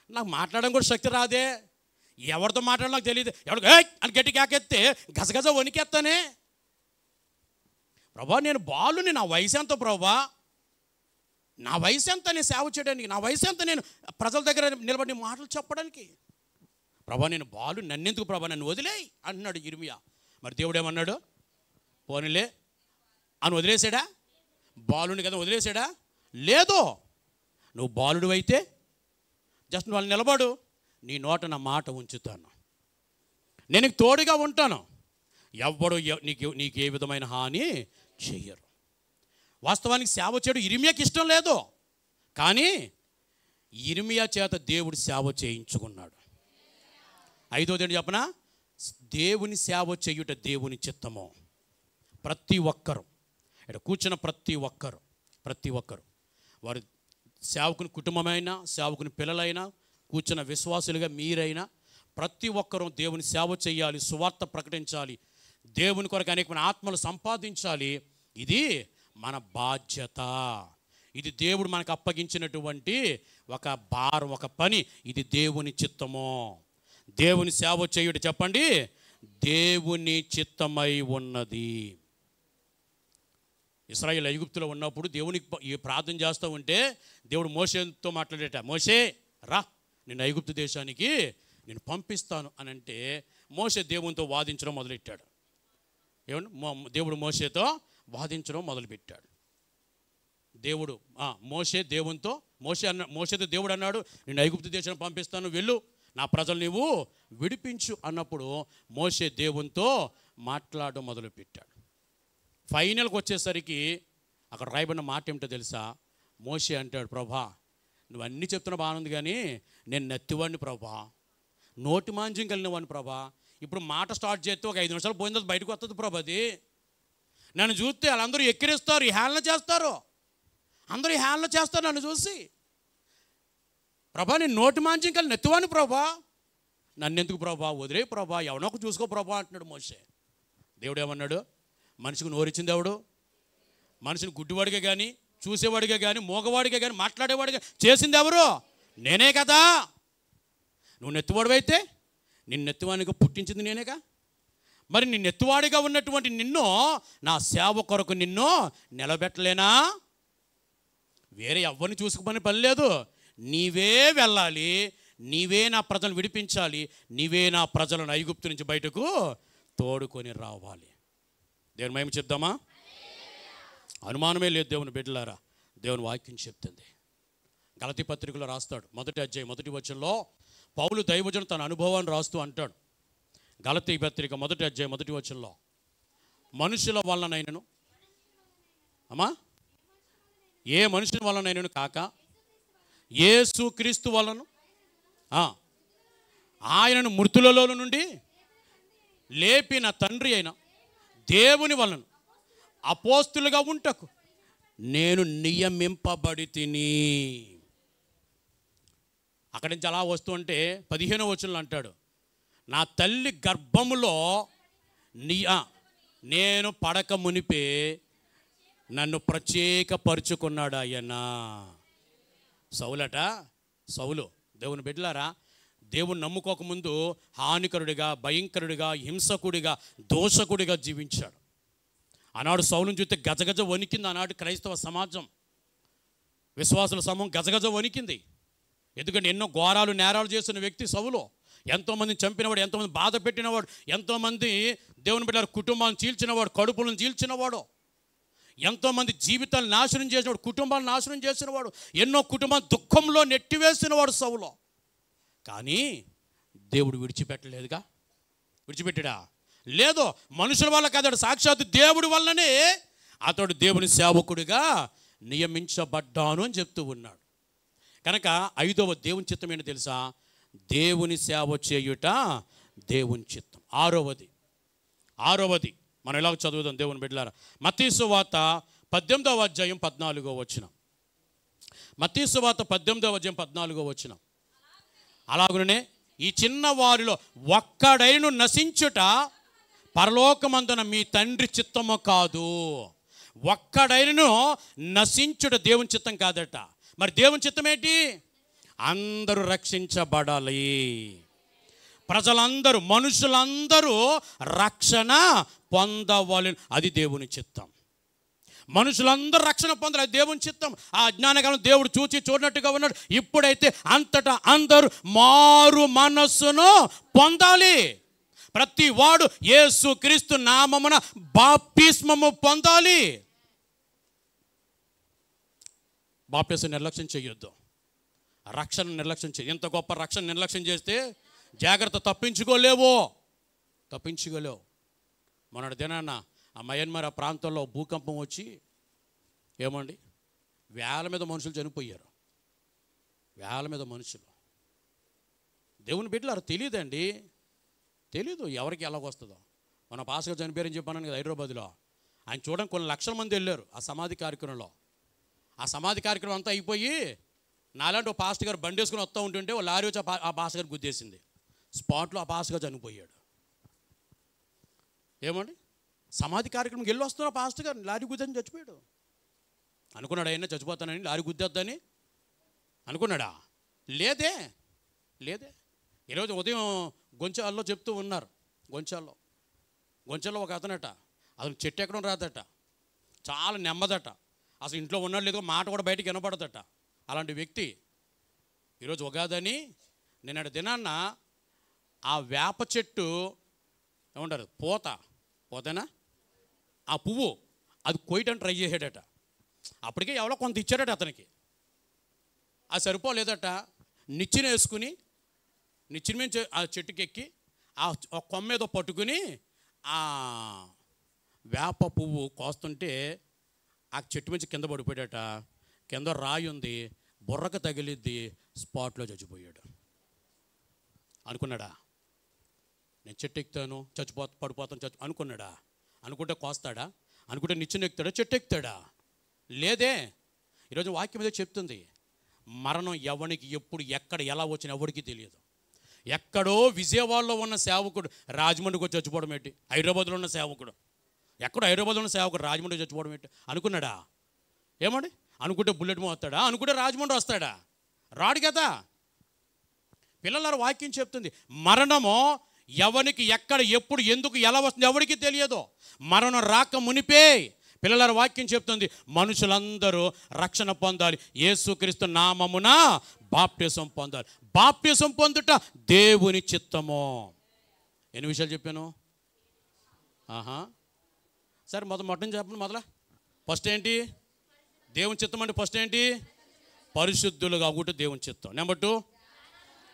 నాకు మాట్లాడడం కూడా శక్తి రాదే, ఎవరితో మాట్లాడడం నాకు తెలియదు, ఎవరికి అని గట్టి కేకెత్తే గజగజ వణికేస్తానే. ప్రభా నేను బాలుని, నా వయసు ఎంత ప్రభా, నా వయసు ఎంత నేను సేవ చేయడానికి, నా వయసు ఎంత నేను ప్రజల దగ్గర నిలబడి మాటలు చెప్పడానికి. ప్రభా నేను బాలు, నన్నెందుకు ప్రభా, నన్ను వదిలేయి అంటున్నాడు ఇర్మియా. మరి దేవుడు ఏమన్నాడు? పోనీలే అని వదిలేసాడా? బాలుని కదా వదిలేసాడా? లేదు. నువ్వు బాలుడు అయితే జస్ట్ వాళ్ళు నిలబడు, నీ నోట నా మాట ఉంచుతాను, నేను తోడుగా ఉంటాను, ఎవ్వడు నీకు ఏ విధమైన హాని చెయ్యరు. వాస్తవానికి సేవ చేయడం ఇర్మియాకి ఇష్టం లేదు, కానీ ఇర్మియా చేత దేవుడు సేవ చేయించుకున్నాడు. 5వది ఏంటి చెప్పనా? దేవుని సేవ చేయుట దేవుని చిత్తము. ప్రతి ఒక్కరు ఇక్కడ కూర్చున్న ప్రతి ఒక్కరు వారి సేవకుని కుటుంబమైనా, సేవకుని పిల్లలైనా, కూర్చున్న విశ్వాసులుగా మీరైనా ప్రతి ఒక్కరూ దేవుని సేవ చేయాలి, సువార్త ప్రకటించాలి, దేవుని కొరకు అనేకమైన ఆత్మలు సంపాదించాలి. ఇది మన బాధ్యత. ఇది దేవుడు మనకు అప్పగించినటువంటి ఒక భారం, ఒక పని. ఇది దేవుని చిత్తము. దేవుని సేవ చేయుట చెప్పండి, దేవుని చిత్తమై ఉన్నది. ఇశ్రాయేలు ఐగుప్తులో ఉన్నప్పుడు దేవునికి ఈ ప్రార్థన చేస్తూ ఉంటే దేవుడు మోషేతో మాట్లాడేట, మోషే రా, నేను ఐగుప్తు దేశానికి నేను పంపిస్తాను అని అంటే మోషే దేవునితో వాదించడం మొదలెట్టాడు. ఏమండి, దేవుడు మోషేతో వాదించడం మొదలుపెట్టాడు. దేవుడు మోషేతో దేవుడు అన్నాడు, నేను ఐగుప్తు దేశానికి పంపిస్తాను, వెళ్ళు, నా ప్రజలు నీవు విడిపించు అన్నప్పుడు మోషే దేవునితో మాట్లాడడం మొదలుపెట్టాడు. ఫైనల్కి వచ్చేసరికి అక్కడ రాయబడిన మాట ఏమిటో తెలుసా? మోషే అంటాడు, ప్రభా నువ్వు అన్నీ చెప్తున్నా బాగుంది, కానీ నేను నెత్తివాడిని ప్రభా, నోటి మాంజ్యం కలిగిన వాడిని ప్రభా. ఇప్పుడు మాట స్టార్ట్ చేస్తే ఒక 5 నిమిషాలు పోయిన తర్వాత బయటకు వస్తుంది ప్రభా. అది నన్ను చూస్తే వాళ్ళందరూ ఎక్కిరిస్తారు, ఈ హేళన చేస్తారు, అందరూ ఈ హేళన చేస్తారు నన్ను చూసి. ప్రభా నేను నోటి మాంజ్యం కలిగిన నెత్తివాడిని ప్రభా, నన్నెందుకు ప్రభా, వదిలే ప్రభా, ఎవనో ఒక చూసుకో ప్రభా అంటున్నాడు మోషే. దేవుడు ఏమన్నాడు? మనిషికి నోరిచ్చింది ఎవడు? మనిషిని గుడ్డివాడిగా కానీ, చూసేవాడిగా కానీ, మోగవాడిగా కానీ, మాట్లాడేవాడిగా చేసింది ఎవరు? నేనే కదా. నువ్వు నెత్తివాడివైతే నిన్ను నెత్తివాడిగా పుట్టించింది నేనేగా. మరి నీ నెత్తివాడిగా ఉన్నటువంటి నిన్ను, నా సేవ కొరకు నిన్ను నిలబెట్టలేనా? వేరే ఎవరిని చూసుకుని పని లేదు, నీవే వెళ్ళాలి, నీవే నా ప్రజలను విడిపించాలి, నీవే నా ప్రజలను ఐగుప్తు నుంచి బయటకు తోడుకొని రావాలి. దేవుని మహిమ చెప్దామా? అనుమానమే లేదు దేవుని బిడ్డలారా, దేవుని వాక్యం చెప్తుంది. గలతీ పత్రికలో రాస్తాడు, 1వ అధ్యాయం 1వ వచనంలో పౌలు దైవజనుడు తన అనుభవాన్ని రాస్తూ అంటాడు. గలతీ పత్రిక 1వ అధ్యాయం 1వ వచనంలో, మనుషుల వలనైనను ఏ మనుషుల వలనైనను కాక యేసుక్రీస్తు వలన ఆయనను మృతులలో నుండి లేపిన తండ్రి అయిన దేవుని వలన అపోస్తులుగా ఉంటకు నేను నియమింపబడి తిని. అక్కడి నుంచి అలా వస్తుంటే 15వ వచనంలో అంటాడు, నా తల్లి గర్భములో నేను పడక మునిపే నన్ను ప్రత్యేకపరుచుకున్నాడు ఆయన. సౌలు దేవుని బిడ్డలారా, దేవుని నమ్ముకోకముందు హానికరుడిగా, భయంకరుడిగా, హింసకుడిగా, దోషకుడిగా జీవించాడు. ఆనాడు సౌలుని చూస్తే గజగజ వణికింది. ఆనాడు క్రైస్తవ సమాజం, విశ్వాసుల సమూహం గజగజ వణికింది. ఎందుకంటే ఎన్నో ఘోరాలు, నేరాలు చేస్తున్న వ్యక్తి సౌలు. ఎంతోమందిని చంపినవాడు, ఎంతోమంది బాధ పెట్టినవాడు, ఎంతోమంది దేవుని బిడ్డల కుటుంబాలను చీల్చినవాడు, కడుపులను చీల్చినవాడు, ఎంతోమంది జీవితాలు నాశనం చేసినవాడు, కుటుంబాలను నాశనం చేసినవాడు, ఎన్నో కుటుంబాలు దుఃఖంలో నెట్టివేసినవాడు సౌలు. కానీ దేవుడు విడిచిపెట్టలేదుగా. విడిచిపెట్టాడా? లేదో. మనుషుల వల్ల కాదు, సాక్షాత్తు దేవుడి వల్లనే అతడు దేవుని సేవకుడిగా నియమించబడ్డాను అని చెప్తూ ఉన్నాడు. కనుక 5వ దేవుని చిత్తం ఏంటో తెలుసా? దేవుని సేవ చేయుట దేవుని చిత్తం. 6వది మనం ఎలాగ చదువుదాం దేవుని బిడ్డలారా. మత్తయి సువార్త 18వ అధ్యాయం 14వ వచనం. మత్తయి సువార్త 18వ అధ్యాయం 14వ వచనం. అలాగనే ఈ చిన్న వారిలో ఒక్కడైను నశించుట పరలోకమందున మీ తండ్రి చిత్తము కాదు. ఒక్కడైనను నశించుట దేవుని చిత్తం కాదట. మరి దేవుని చిత్తం ఏంటి? అందరూ రక్షించబడాలి. ప్రజలందరూ, మనుషులందరూ రక్షణ పొందవాలి. అది దేవుని చిత్తం. మనుషులందరూ రక్షణ పొందాలి, అది దేవుని చిత్తం. ఆ అజ్ఞానకాలం దేవుడు చూడనట్టుగా ఉన్నాడు. ఇప్పుడైతే అంతటా అందరూ మారు మనస్సును పొందాలి. ప్రతి వాడు యేసుక్రీస్తు నామమున బాప్తిస్మము పొందాలి. బాప్తిస్మం నిర్లక్ష్యం చేయొద్దు. రక్షణ నిర్లక్ష్యం చేయ. ఎంత గొప్ప రక్షణ నిర్లక్ష్యం చేస్తే జాగ్రత్త, తప్పించుకోలేవు. మొన్నటి దినాన్న ఆ మయన్మార్ ప్రాంతంలో భూకంపం వచ్చి ఏమండి వేల మీద మనుషులు చనిపోయారు. వేల మీద మనుషులు. దేవుని బిడ్డలారు తెలియదండి, తెలీదు ఎవరికి ఎలాగొస్తుందో. మన పాస్గా చనిపోయారని చెప్పాను కదా హైదరాబాద్లో. ఆయన చూడడానికి కొన్ని లక్షల మంది వెళ్ళారు ఆ సమాధి కార్యక్రమంలో. ఆ సమాధి కార్యక్రమం అంతా అయిపోయి నాలాంటి ఒక పాస్టర్ గారు బండి వేసుకుని వస్తూ ఉంటుంటే ఓ లారీ వచ్చి ఆ పాస్టర్ గారు గుద్దేసింది. స్పాట్లో ఆ పాస్టర్ గారు చనిపోయాడు. ఏమండి, సమాధి కార్యక్రమం వెళ్ళి వస్తున్న పాస్టర్ గారు లారీ గుద్దని చచ్చిపోయాడు. అనుకున్నాడు అయినా చచ్చిపోతానని, లారీ గుద్దేద్దని అనుకున్నాడా? లేదే. ఈరోజు ఉదయం గొంచాల్లో చెప్తూ ఉన్నారు. గొంచాల్లో ఒక అతనట, అతను చెట్టు ఎక్కడం రాదట, చాలా నెమ్మదట, అసలు ఇంట్లో ఉన్నాడు లేదో మాట కూడా బయటికి వినపడదట. అలాంటి వ్యక్తి ఈరోజు ఉగాదని నిన్నటి దినాన్న ఆ వేప చెట్టు ఏమంటారు పోతేనా ఆ పువ్వు అది కొయ్యడానికి ట్రై చేసాడట. అప్పటికే ఎవరో కొంత ఇచ్చాడట అతనికి. అది సరిపోలేదట. నిచ్చెన వేసుకుని నిచ్చెన మీద ఆ చెట్టుకెక్కి ఆ కొమ్మ ఏదో పట్టుకుని ఆ వేప పువ్వు కోస్తుంటే ఆ చెట్టు నుంచి కింద పడిపోయాడట. కింద రాయి ఉంది, బుర్రకు తగిలిద్ది, స్పాట్లో చచ్చిపోయాడు. అనుకున్నాడా నేను చెట్టు ఎక్కుతాను పడిపోతాను అనుకున్నాడా? అనుకుంటే కోస్తాడా? అనుకుంటే నిచ్చెన ఎక్కుతాడా? చెట్టు ఎక్కుతాడా? లేదే. ఈరోజు వాక్యం మీద చెప్తుంది, మరణం ఎవరికి ఎప్పుడు ఎక్కడ ఎలా వచ్చినా ఎవరికి తెలియదు. ఎక్కడో విజయవాడలో ఉన్న సేవకుడు రాజమండ్రికి వచ్చి చచ్చిపోవడం ఏంటి? హైదరాబాద్లో ఉన్న సేవకుడు ఎక్కడో హైదరాబాద్లో ఉన్న సేవకుడు రాజమండ్రికి చచ్చిపోవడం ఏంటి? అనుకున్నాడా? ఏమండి, అనుకుంటే బుల్లెట్ వస్తాడా? అనుకుంటే రాజమండ్రి వస్తాడా? రాడు కదా. పిల్లల వాక్యం చెప్తుంది, మరణము ఎవరికి ఎక్కడ ఎప్పుడు ఎందుకు ఎలా వస్తుంది ఎవరికి తెలియదు. మరణం రాక మునిపే పిల్లల వాక్యం చెప్తుంది మనుషులందరూ రక్షణ పొందాలి, యేసుక్రీస్తు నామమున బాప్టిజం పొందాలి. బాప్టిజం పొందుట దేవుని చిత్తము. ఎన్ని విషయాలు చెప్పాను? సరే మొట్టని చెప్పండి. ఫస్ట్ ఏంటి? దేవుని చిత్తం అంటే ఫస్ట్ ఏంటి? పరిశుద్ధులుగా ఒకటి దేవుని చిత్తం. నెంబర్ 2,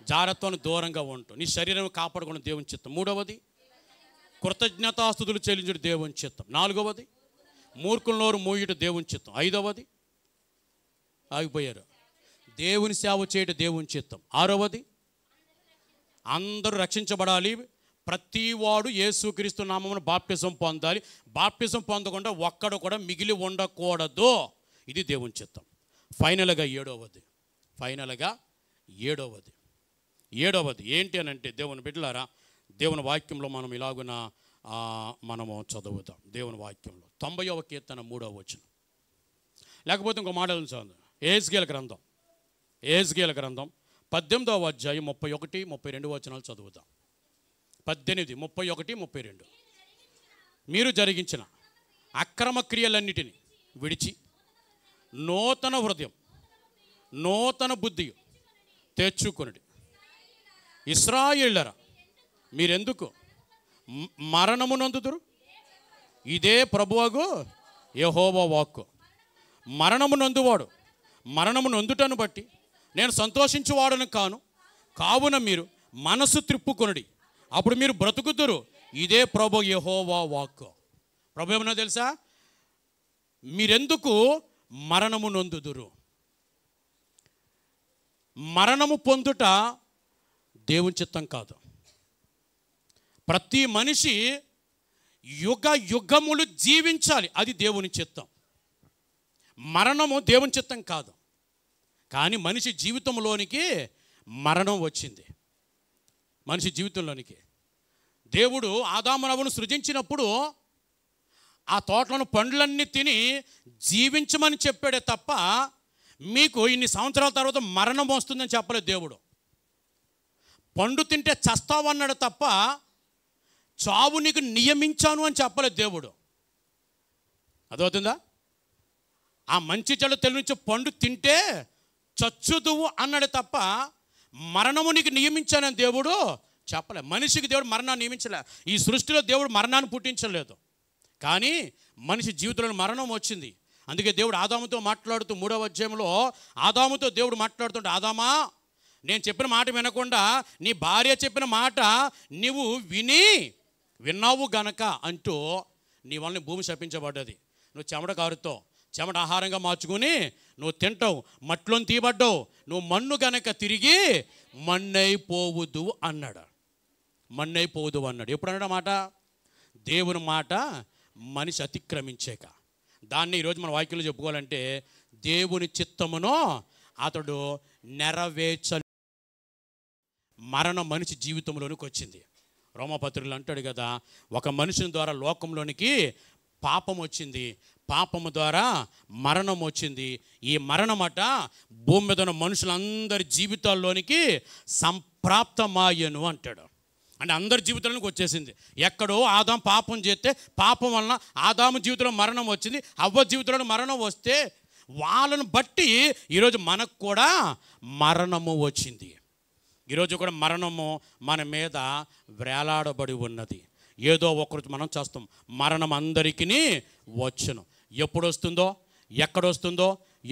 జాగ్రత్తను దూరంగా ఉంటూ నీ శరీరం కాపాడుకున్న దేవుని చిత్తం. 3వది, కృతజ్ఞతాస్తుతులు చెల్లించుడు దేవుని చిత్తం. 4వది, మూర్ఖుల నోరు మూయుట దేవుని చిత్తం. 5వది, ఆగిపోయారు, దేవుని సేవ చేయడం దేవుని చిత్తం. 6వది, అందరూ రక్షించబడాలి, ప్రతివాడు యేసుక్రీస్తు నామమున బాప్టిజం పొందాలి, బాప్టిజం పొందకుండా ఒక్కడు కూడా మిగిలి ఉండకూడదు, ఇది దేవుని చిత్తం. ఫైనల్గా ఏడవది ఏంటి అని అంటే, దేవుని బిడ్డలారా, దేవుని వాక్యంలో మనం ఇలాగున మనము చదువుతాం. దేవుని వాక్యంలో 90వ కీర్తన 3వ వచనం, లేకపోతే ఇంకో మాటలను చదువు. యెహెజ్కేలు గ్రంథం 18వ అధ్యాయం 31, 32 వచనాలు చదువుతాం. 18, 31, 32. మీరు జరిగించిన అక్రమ క్రియలన్నిటిని విడిచి నూతన హృదయం నూతన బుద్ధి తెచ్చుకొనుడి. ఇశ్రాయేలులారా, మీరెందుకు మరణము నొందుదురు? ఇదే ప్రభువగు యెహోవా వాక్కు. మరణము నొందువాడు మరణము నొందుటను బట్టి నేను సంతోషించువాడను కావున మీరు మనసు త్రిప్పుకొనుడి, అప్పుడు మీరు బ్రతుకుదురు. ఇదే ప్రభు యెహోవా వాక్కు. ప్రభు ఏమన్నా తెలుసా? మీరెందుకు మరణము నొందుదురు? మరణము పొందుట దేవుని చిత్తం కాదు. ప్రతి మనిషి యుగములు జీవించాలి, అది దేవుని చిత్తం. మరణము దేవుని చిత్తం కాదు. కానీ మనిషి జీవితంలోనికి మరణం వచ్చింది. మనిషి జీవితంలోనికి దేవుడు ఆదామునవును సృజించినప్పుడు ఆ తోటలను పండ్లన్నీ తిని జీవించమని చెప్పాడే తప్ప మీకు ఇన్ని సంవత్సరాల తర్వాత మరణం వస్తుందని చెప్పలేదు దేవుడు. పండు తింటే చస్తావన్నాడు తప్ప చావు నీకు నియమించాను అని చెప్పలేదు దేవుడు. అదవుతుందా? ఆ మంచి చెడు తెలివించే పండు తింటే చచ్చుదువు అన్నాడు తప్ప మరణము నీకు నియమించానని దేవుడు చెప్పలే. మనిషికి దేవుడు మరణాన్ని నియమించలే. ఈ సృష్టిలో దేవుడు మరణాన్ని పుట్టించలేదు. కానీ మనిషి జీవితంలో మరణం వచ్చింది. అందుకే దేవుడు ఆదాముతో మాట్లాడుతూ 3వ అధ్యాయంలో ఆదాముతో దేవుడు మాట్లాడుతుంటే, ఆదామా, నేను చెప్పిన మాట వినకుండా నీ భార్య చెప్పిన మాట నీవు విన్నావు గనక అంటూ నీ వలన భూమి శపించబడ్డది. నువ్వు చెమట కారుతో చెమట ఆహారంగా మార్చుకుని నువ్వు తింటావు, మట్లోని తీయబడ్డావు, నువ్వు మన్ను గనక తిరిగి మన్నైపోవుదు అన్నాడు. ఎప్పుడు అన్నాడు మాట? దేవుని మాట మనిషి అతిక్రమించాక. దాన్ని ఈరోజు మన వాక్యంలో చెప్పుకోవాలంటే దేవుని చిత్తమును అతడు నెరవేర్చ మరణం మనిషి జీవితంలోనికి వచ్చింది. రోమపత్రికలు అంటాడు కదా, ఒక మనుషుని ద్వారా లోకంలోనికి పాపం వచ్చింది, పాపము ద్వారా మరణం వచ్చింది. ఈ మరణమట భూమి మీద ఉన్న మనుషులందరి జీవితాల్లోనికి సంప్రాప్తమాయను అంటాడు. అంటే అందరి జీవితంలోకి వచ్చేసింది. ఎక్కడో ఆదాము పాపం చేస్తే పాపం వలన ఆదాము జీవితంలో మరణం వచ్చింది, అవ్వ జీవితంలో మరణం వస్తే వాళ్ళను బట్టి ఈరోజు మనకు కూడా మరణము వచ్చింది. ఈరోజు కూడా మరణము మన మీద వేలాడబడి ఉన్నది. ఏదో ఒకరోజు మనం చేస్తాం. మరణం అందరికీ వచ్చును. ఎప్పుడు వస్తుందో, ఎక్కడొస్తుందో,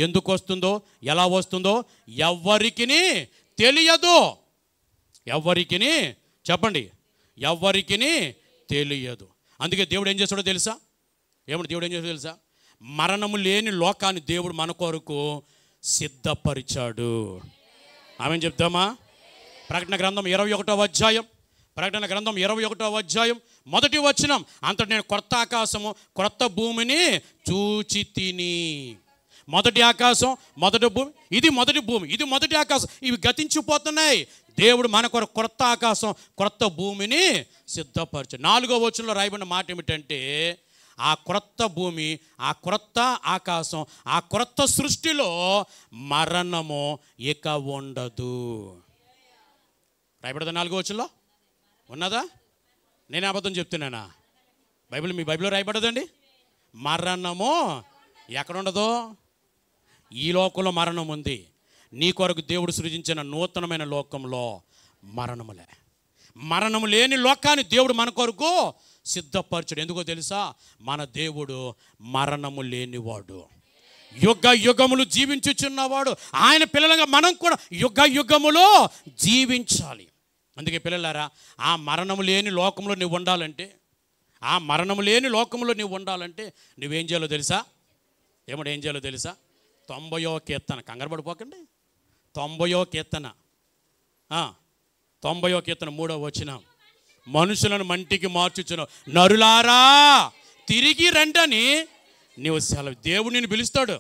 ఎందుకు వస్తుందో, ఎలా వస్తుందో ఎవ్వరికి తెలియదు. ఎవ్వరికి చెప్పండి, ఎవ్వరికి తెలియదు. అందుకే దేవుడు ఏం చేస్తాడో తెలుసా? దేవుడు ఏం చేస్తాడో తెలుసా? మరణము లేని లోకాన్ని దేవుడు మన కొరకు సిద్ధపరిచాడు. ఆమెను చెప్తామా? ప్రకటన గ్రంథం 21వ అధ్యాయం, ప్రకటన గ్రంథం 21వ అధ్యాయం మొదటి వచనం, అంతటి నేను కొత్త ఆకాశము కొత్త భూమిని చూచి తిని. మొదటి ఆకాశం మొదటి భూమి, ఇది మొదటి భూమి, ఇది మొదటి ఆకాశం, ఇవి గతించిపోతున్నాయి. దేవుడు మన కొరకు కొత్త ఆకాశం కొత్త భూమిని సిద్ధపరిచాడు. 4వ వచనంలో రాయబడిన మాట ఏమిటంటే, ఆ క్రొత్త భూమి, ఆ క్రొత్త ఆకాశం, ఆ క్రొత్త సృష్టిలో మరణము ఇక ఉండదు. రాయబడదా 4వ వచనంలో? ఉన్నదా? నేను అబద్ధం చెప్తున్నానా? మీ బైబిల్లో రాయబడదండి. మరణము ఎక్కడ ఉండదు? ఈ లోకంలో మరణం ఉంది. నీ కొరకు దేవుడు సృజించిన నూతనమైన లోకంలో మరణములే. మరణము లేని లోకాన్ని దేవుడు మన కొరకు సిద్ధపరచడు. ఎందుకో తెలుసా? మన దేవుడు మరణము లేనివాడు, యుగ యుగములు జీవించుచున్నవాడు. ఆయన పిల్లలుగా మనం కూడా యుగ యుగములో జీవించాలి. అందుకే పిల్లలారా, ఆ మరణము లేని లోకంలో నువ్వు ఉండాలంటే, ఆ మరణము లేని లోకంలో నువ్వు ఉండాలంటే నువ్వేం చేయాలో తెలుసా? ఏం చేయాలో తెలుసా? 90వ కీర్తన, కంగారు పడిపోకండి. 90వ కీర్తన 90వ కీర్తన 3వ వచనం, మనుషులను మంటికి మార్చుచును నరులారా తిరిగి రండని నీవు సెలవు. దేవుడు నిన్ను పిలుస్తాడు.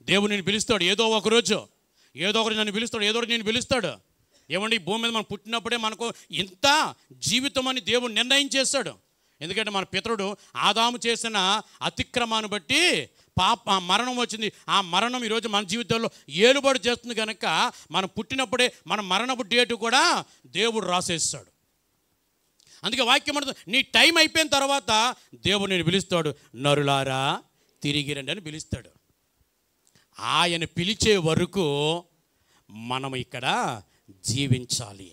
దేవుడు నిన్ను పిలుస్తాడు. ఏదో ఒకరోజు నన్ను పిలుస్తాడు, ఏదో ఒకటి నేను పిలుస్తాడు. ఏమండి, ఈ భూమి మీద మనం పుట్టినప్పుడే మనకు ఇంత జీవితం అని దేవుడు నిర్ణయించేస్తాడు. ఎందుకంటే మన పితరుడు ఆదాము చేసిన అతిక్రమాన్ని బట్టి మరణం వచ్చింది. ఆ మరణం ఈరోజు మన జీవితంలో ఏలుబడి చేస్తుంది కనుక మనం పుట్టినప్పుడే మన మరణపు డేటు కూడా దేవుడు రాసేస్తాడు. అందుకే వాక్యం అంటుంది, నీ టైం అయిపోయిన తర్వాత దేవుడు నేను పిలుస్తాడు, నరులారా తిరిగి రండి అని పిలుస్తాడు. ఆయన పిలిచే వరకు మనం ఇక్కడ జీవించాలి.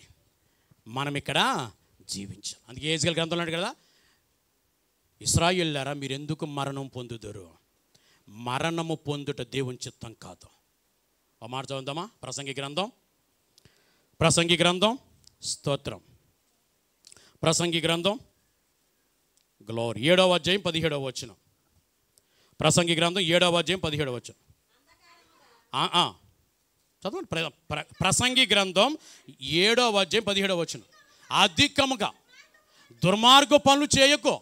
అందుకే యెహెజ్కేలు గ్రంథంలో అన్నాడు కదా, ఇశ్రాయేలులారా మీరు ఎందుకు మరణం పొందుదురు? మరణము పొందుట దేవుని చిత్తం కాదు. ఒక మాట చదువుదామా? ప్రసంగి గ్రంథం స్తోత్రం, ప్రసంగి గ్రంథం గ్లోరీ 7వ అధ్యాయం 17వ వచనం. ప్రసంగి గ్రంథం 7వ అధ్యాయం 17వ వచనం చదవండి. ప్రసంగి గ్రంథం 7వ అధ్యాయం 17వ వచనం. అధికముగా దుర్మార్గ పనులు చేయకు,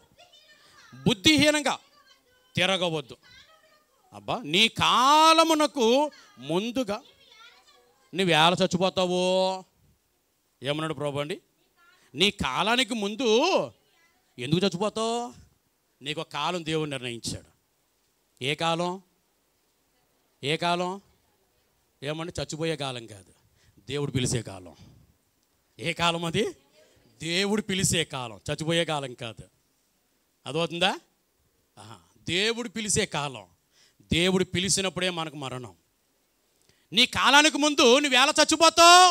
బుద్ధిహీనంగా తిరగవద్దు. అబ్బా, నీ కాలమునకు ముందుగా నువ్వు ఎలా చచ్చిపోతావో? ఏమన్నాడు ప్రభు అండి? నీ కాలానికి ముందు ఎందుకు చచ్చిపోతావు? నీకు ఒక కాలం దేవుడు నిర్ణయించాడు. ఏ కాలం? ఏమంటే చచ్చిపోయే కాలం కాదు, దేవుడు పిలిచే కాలం. ఏ కాలం అది? దేవుడు పిలిచే కాలం, చచ్చిపోయే కాలం కాదు. అదవుతుందా? దేవుడు పిలిచే కాలం. దేవుడు పిలిచినప్పుడే మనకు మరణం. నీ కాలానికి ముందు నువ్వు ఎలా చచ్చిపోతావు?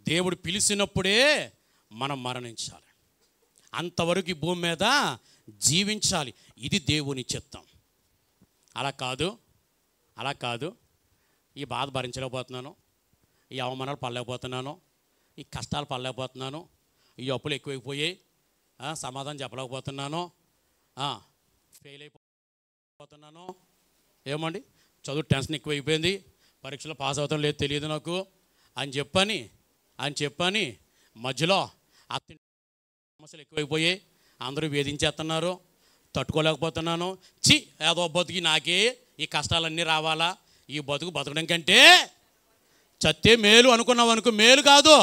దేవుడు పిలిచినప్పుడే మనం మరణించాలి. అంతవరకు ఈ భూమి మీద జీవించాలి. ఇది దేవుని చిత్తం. అలా కాదు ఈ బాధ భరించలేకపోతున్నాను, ఈ అవమానాలు పడలేకపోతున్నాను, ఈ కష్టాలు పడలేకపోతున్నాను, ఈ అప్పులు ఎక్కువైపోయాయి, సమాధానం చెప్పలేకపోతున్నాను, ఫెయిల్ అయిపోతున్నాను, ఏమండి చదువు టెన్షన్ ఎక్కువైపోయింది, పరీక్షలో పాస్ అవుతాం లేదు తెలియదు నాకు అని చెప్పని మధ్యలో సమస్యలు ఎక్కువైపోయాయి, అందరూ వేధించేస్తున్నారు, తట్టుకోలేకపోతున్నాను, ఏదో బతుకి నాకే ఈ కష్టాలన్నీ రావాలా, ఈ బతకడం కంటే చత్తే మేలు అనుకున్నావు అనుకో, మేలు కాదు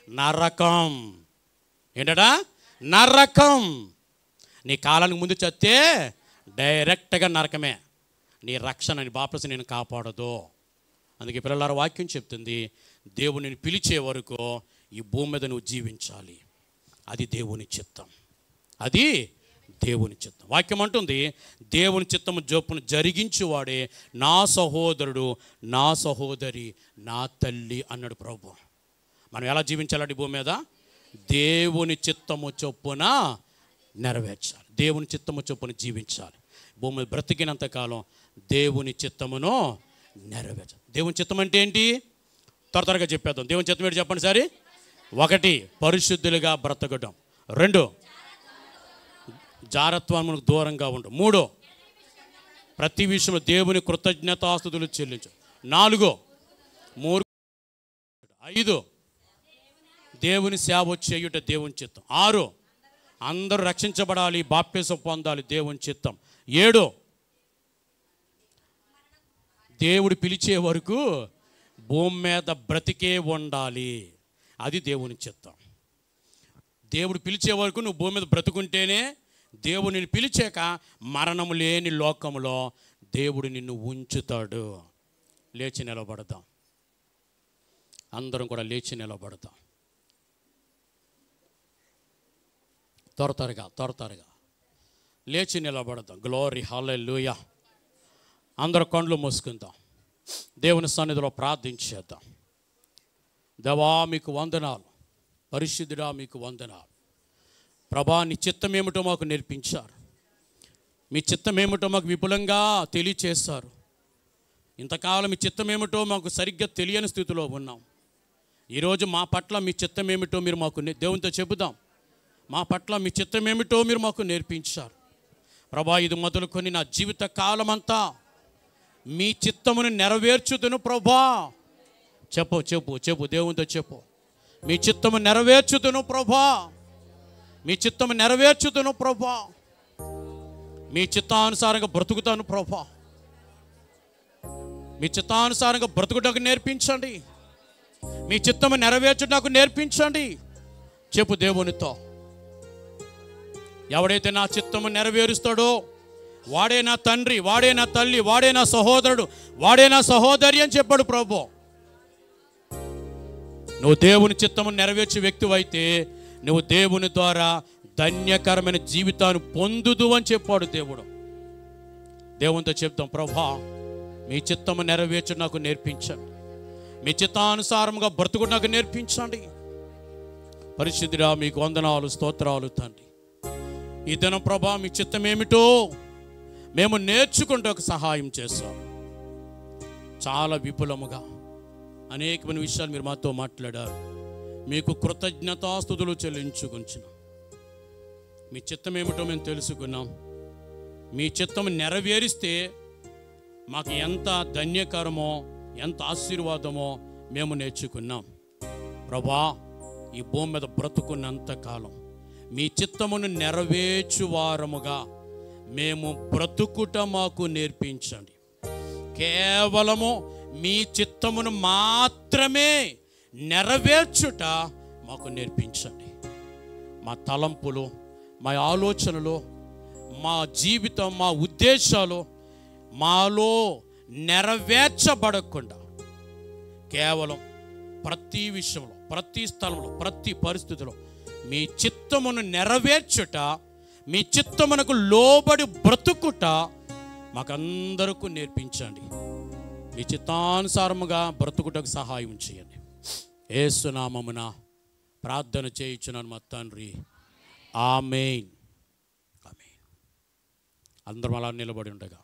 నరకం. ఏంటడా నరకం. నీ కాలానికి ముందు చత్తే డైరెక్ట్గా నరకమే. నీ రక్షణ, నీ బాప్రస నేను కాపాడదు. అందుకే పిల్లలారా వాక్యం చెప్తుంది, దేవుని పిలిచే వరకు ఈ భూమి మీద నువ్వు జీవించాలి. అది దేవుని చిత్తం, అది దేవుని చిత్తం. వాక్యం అంటుంది, దేవుని చిత్తము జోపును జరిగించువాడే నా సహోదరుడు, నా సహోదరి, నా తల్లి అన్నాడు ప్రభు. మనం ఎలా జీవించాలండి భూమి మీద? దేవుని చిత్తము చొప్పున నెరవేర్చాలి, దేవుని చిత్తము చొప్పున జీవించాలి. భూమి బ్రతికినంతకాలం దేవుని చిత్తమును నెరవేర్చాలి. దేవుని చిత్తం అంటే ఏంటి? త్వరగా చెప్పేద్దాం. దేవుని చిత్తం ఏంటి చెప్పండి సరే. 1, పరిశుద్ధులుగా బ్రతకడం. 2, జారత్వానికి దూరంగా ఉండడం. 3, ప్రతి విషయంలో దేవుని కృతజ్ఞతాస్తుతులు చెల్లించు. 4, 5, దేవుని సేవ చేయుట దేవుని చిత్తం. 6, అందరూ రక్షించబడాలి, బాప్తిసం పొందాలి, దేవుని చిత్తం. 7, దేవుడు పిలిచే వరకు భూమి మీద బ్రతికే ఉండాలి, అది దేవుని చిత్తం. దేవుడు పిలిచే వరకు నువ్వు భూమి మీద బ్రతుకుంటేనే దేవుడిని పిలిచాక మరణం లేని లోకంలో దేవుడు నిన్ను ఉంచుతాడు. లేచి నిలబడదాం, అందరం కూడా లేచి నిలబడదాం. త్వరగా లేచి నిలబడదాం. గ్లోరీ, హల్లెలూయా. అందరూ కళ్ళు మూసుకుందాం, దేవుని సన్నిధిలో ప్రార్థించేద్దాం. దేవా మీకు వందనాలు, పరిశుద్ధుడా మీకు వందనాలు. ప్రభా నీ చిత్తం ఏమిటో మాకు నేర్పించారు, మీ చిత్తం ఏమిటో మాకు విపులంగా తెలియచేశారు. ఇంతకాలం మీ చిత్తం ఏమిటో మాకు సరిగ్గా తెలియని స్థితిలో ఉన్నాం. ఈరోజు మా పట్ల మీ చిత్తం ఏమిటో మీరు మాకు దేవునితో చెబుదాం. మా పట్ల మీ చిత్తం ఏమిటో మీరు మాకు నేర్పించారు. ప్రభా ఇది మొదలుకొని నా జీవిత కాలమంతా మీ చిత్తమును నెరవేర్చుదును ప్రభా. చెప్పు దేవునితో చెప్పు. మీ చిత్తము నెరవేర్చుదును ప్రభా, మీ చిత్తము నెరవేర్చుదును ప్రభా. మీ చిత్తానుసారంగా బ్రతుకుతాను ప్రభా. మీ చిత్తానుసారంగా బ్రతుకుటకు నేర్పించండి, మీ చిత్తము నెరవేర్చుటకు నేర్పించండి. చెప్పు దేవునితో. ఎవడైతే నా చిత్తము నెరవేరుస్తాడో వాడే నా తండ్రి, వాడే నా తల్లి, వాడే నా సహోదరుడు, వాడే నా సహోదరి అని చెప్పాడు ప్రభు. నువ్వు దేవుని చిత్తము నెరవేర్చే వ్యక్తివైతే నువ్వు దేవుని ద్వారా ధన్యకరమైన జీవితాన్ని పొందుదు అని చెప్పాడు దేవుడు. దేవునితో చెప్తాం, ప్రభా మీ చిత్తము నెరవేర్చు నాకు నేర్పించండి, మీ చిత్తానుసారంగా బ్రతుకు నాకు నేర్పించండి. పరిశుద్ధుడా మీకు వందనాలు, స్తోత్రాలు తండ్రి. ఈ దినం ప్రభా మీ చిత్తం ఏమిటో మేము నేర్చుకుంటూ సహాయం చేస్తాం. చాలా విపులముగా అనేకమైన విషయాలు మీరు మాతో మాట్లాడారు. మీకు కృతజ్ఞతాస్తుతులు చెల్లించుకొంచిన మీ చిత్తం ఏమిటో మేము తెలుసుకున్నాం. మీ చిత్తం నెరవేరిస్తే మాకు ఎంత ధన్యకరమో, ఎంత ఆశీర్వాదమో మేము నేర్చుకున్నాం. ప్రభా ఈ భూమి మీద బ్రతుకున్నంత కాలం మీ చిత్తమును నెరవేర్చువారముగా మేము బ్రతుకుట మాకు నేర్పించండి. కేవలము మీ చిత్తమును మాత్రమే నెరవేర్చుట మాకు నేర్పించండి. మా తలంపులు, మా ఆలోచనలు, మా జీవితం, మా ఉద్దేశాలు మాలో నెరవేర్చబడకుండా కేవలం ప్రతి విషయంలో, ప్రతి స్థలంలో, ప్రతి పరిస్థితిలో మీ చిత్తమును నెరవేర్చుట, మీ చిత్తమునకు లోబడి బ్రతుకుట మాకందరకు నేర్పించండి. మీ చిత్తానుసారముగా బ్రతుకుటకు సహాయం చేయండి. యేసు నామమున ప్రార్థన చేయుచున్నాను మా తండ్రి, ఆమేన్. ఆమేన్. అందరం అలా నిలబడి ఉండగా